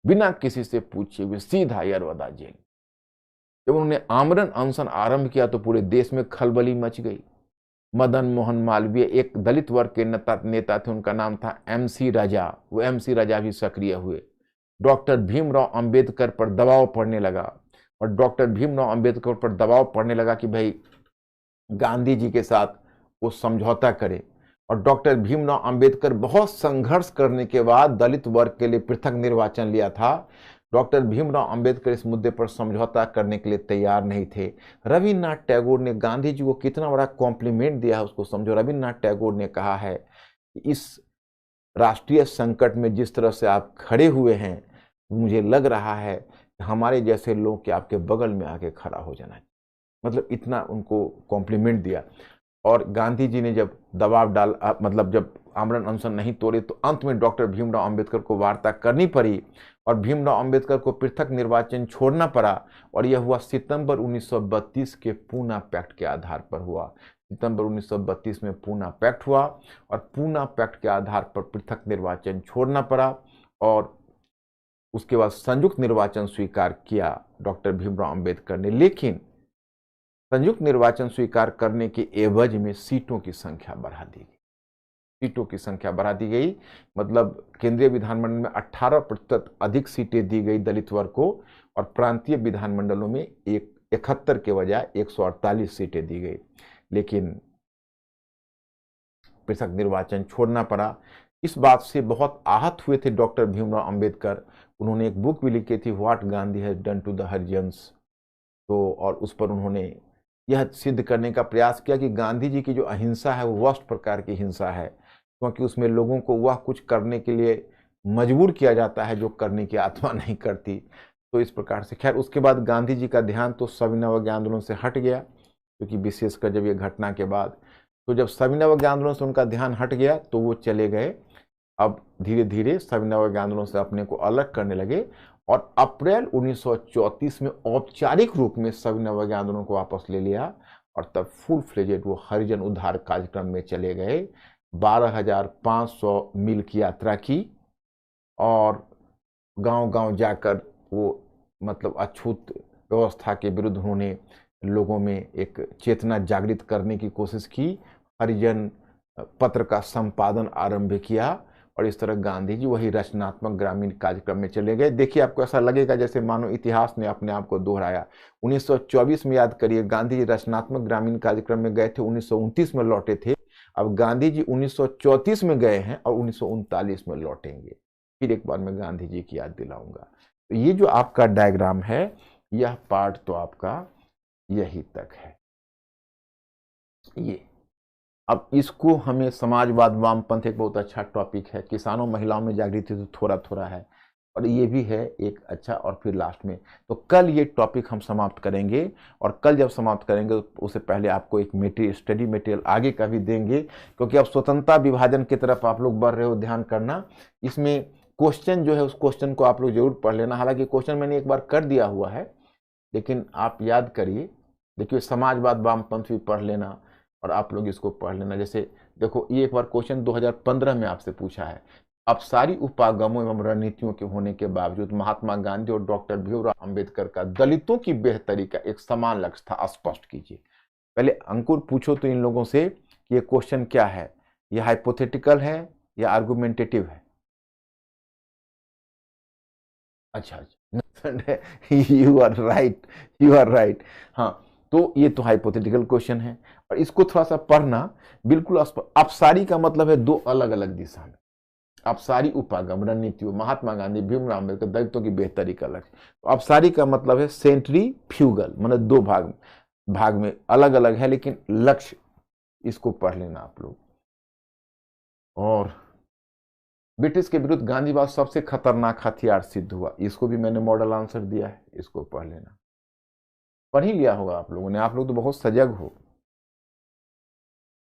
बिना किसी से पूछे हुए सीधा यरवदा जेल। जब उन्होंने आमरण अनशन आरंभ किया तो पूरे देश में खलबली मच गई। मदन मोहन मालवीय एक दलित वर्ग के नेता थे, उनका नाम था MC राजा। वो MC राजा भी सक्रिय हुए। डॉक्टर भीमराव अंबेडकर पर दबाव पड़ने लगा, और डॉक्टर भीमराव अंबेडकर पर दबाव पड़ने लगा कि भाई गांधी जी के साथ वो समझौता करे। और डॉक्टर भीमराव अंबेडकर बहुत संघर्ष करने के बाद दलित वर्ग के लिए पृथक निर्वाचन लिया था। डॉक्टर भीमराव अंबेडकर इस मुद्दे पर समझौता करने के लिए तैयार नहीं थे। रविन्द्रनाथ टैगोर ने गांधी जी को कितना बड़ा कॉम्प्लीमेंट दिया है उसको समझो। रविन्द्रनाथ टैगोर ने कहा है कि इस राष्ट्रीय संकट में जिस तरह से आप खड़े हुए हैं, मुझे लग रहा है कि हमारे जैसे लोग के आपके बगल में आके खड़ा हो जाना है। मतलब इतना उनको कॉम्प्लीमेंट दिया। और गांधी जी ने जब दबाव डाल, मतलब जब आमरण अनशन नहीं तोड़े, तो अंत में डॉक्टर भीमराव अंबेडकर को वार्ता करनी पड़ी और भीमराव अंबेडकर को पृथक निर्वाचन छोड़ना पड़ा। और यह हुआ सितंबर 1932 के पूना पैक्ट के आधार पर हुआ। सितंबर 1932 में पूना पैक्ट हुआ और पूना पैक्ट के आधार पर पृथक निर्वाचन छोड़ना पड़ा। और उसके बाद संयुक्त निर्वाचन स्वीकार किया डॉक्टर भीमराव अंबेडकर ने। लेकिन संयुक्त निर्वाचन स्वीकार करने के एवज में सीटों की संख्या बढ़ा दी गई। सीटों की संख्या बढ़ा दी गई, मतलब केंद्रीय विधानमंडल में 18% अधिक सीटें दी गई दलित वर्ग को, और प्रांतीय विधानमंडलों में 71 के बजाय 148 सीटें दी गई। लेकिन पृथक निर्वाचन छोड़ना पड़ा। इस बात से बहुत आहत हुए थे डॉक्टर भीमराव अंबेडकर। उन्होंने एक बुक भी लिखी थी, what Gandhi has done to the Harijans. तो और उस पर उन्होंने यह सिद्ध करने का प्रयास किया कि गांधी जी की जो अहिंसा है वो वर्स्ट प्रकार की हिंसा है, क्योंकि उसमें लोगों को वह कुछ करने के लिए मजबूर किया जाता है जो करने की आत्मा नहीं करती। तो इस प्रकार से खैर उसके बाद गांधी जी का ध्यान तो सविनय अवज्ञा आंदोलन से हट गया, क्योंकि विशेषकर जब ये घटना के बाद, तो जब सविनय अवज्ञा आंदोलन से उनका ध्यान हट गया तो वो चले गए, अब धीरे धीरे सविनय अवज्ञा आंदोलन से अपने को अलग करने लगे। और अप्रैल 1934 में औपचारिक रूप में सविनय अवज्ञा आंदोलन को वापस ले लिया, और तब फुल फ्लेजेड वो हरिजन उद्धार कार्यक्रम में चले गए। 12,500 मील की यात्रा की और गांव गांव जाकर वो मतलब अछूत व्यवस्था के विरुद्ध उन्होंने लोगों में एक चेतना जागृत करने की कोशिश की। हरिजन पत्र का संपादन आरंभ किया, और इस तरह गांधी जी वही रचनात्मक ग्रामीण कार्यक्रम में चले गए। देखिए, आपको ऐसा लगेगा जैसे मानो इतिहास ने अपने आप को दोहराया। 1924 में याद करिए, गांधी जी रचनात्मक ग्रामीण कार्यक्रम में गए थे, 1929 में लौटे थे। अब गांधी जी 1934 में गए हैं और 1939 में लौटेंगे। फिर एक बार मैं गांधी जी की याद दिलाऊंगा। तो ये जो आपका डायग्राम है, यह पार्ट तो आपका यही तक है। ये अब इसको हमें समाजवाद वामपंथ एक बहुत अच्छा टॉपिक है, किसानों महिलाओं में जागृति तो थोड़ा थोड़ा है, और ये भी है एक अच्छा। और फिर लास्ट में तो कल ये टॉपिक हम समाप्त करेंगे, और कल जब समाप्त करेंगे तो उससे पहले आपको एक मटेरियल, स्टडी मटेरियल आगे का भी देंगे, क्योंकि अब स्वतंत्रता विभाजन की तरफ आप लोग बढ़ रहे हो, ध्यान करना। इसमें क्वेश्चन जो है उस क्वेश्चन को आप लोग जरूर पढ़ लेना। हालांकि क्वेश्चन मैंने एक बार कर दिया हुआ है, लेकिन आप याद करिए। देखिए, समाजवाद वामपंथ भी पढ़ लेना, और आप लोग इसको पढ़ लेना। जैसे देखो, ये एक बार क्वेश्चन 2015 में आपसे पूछा है, अब सारी उपागमों एवं रणनीतियों के होने के बावजूद महात्मा गांधी और डॉक्टर भीमराव अंबेडकर का दलितों की बेहतरी का एक समान लक्ष्य था, स्पष्ट कीजिए। पहले अंकुर पूछो तो इन लोगों से कि ये क्वेश्चन क्या है, ये हाइपोथेटिकल है या आर्गुमेंटेटिव है? अच्छा अच्छा, you are right, you are right. हाँ, तो ये तो हाइपोथेटिकल क्वेश्चन है, और इसको थोड़ा सा पढ़ना बिल्कुल। अपसारी का मतलब है दो अलग अलग दिशा में। अपसारी उपागम रणनीतियों, महात्मा गांधी भीमराव अम्बेडकर दलितों की बेहतरी का लक्ष्य। तो अपसारी का मतलब है सेंट्रीफ्यूगल, मतलब दो भाग में अलग अलग है, लेकिन लक्ष्य, इसको पढ़ लेना आप लोग। और ब्रिटिश के विरुद्ध गांधीवाद सबसे खतरनाक हथियार सिद्ध हुआ, इसको भी मैंने मॉडल आंसर दिया है, इसको पढ़ लेना। पढ़ ही लिया होगा आप लोगों ने, आप लोग तो बहुत सजग हो।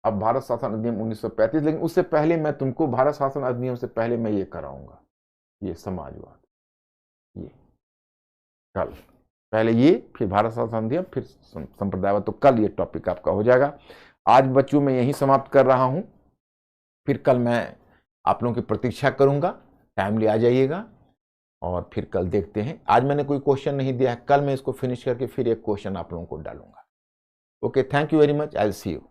अब भारत शासन अधिनियम 1935, लेकिन उससे पहले मैं तुमको भारत शासन अधिनियम से पहले मैं ये कराऊंगा, ये समाजवाद, ये कल, पहले ये, फिर भारत शासन अधिनियम, फिर संप्रदायवाद। तो कल ये टॉपिक आपका हो जाएगा। आज बच्चों मैं यही समाप्त कर रहा हूं, फिर कल मैं आप लोगों की प्रतीक्षा करूंगा, टाइमली आ जाइएगा, और फिर कल देखते हैं। आज मैंने कोई क्वेश्चन नहीं दिया है, कल मैं इसको फिनिश करके फिर एक क्वेश्चन आप लोगों को डालूंगा। Okay, thank you very much, I will see you.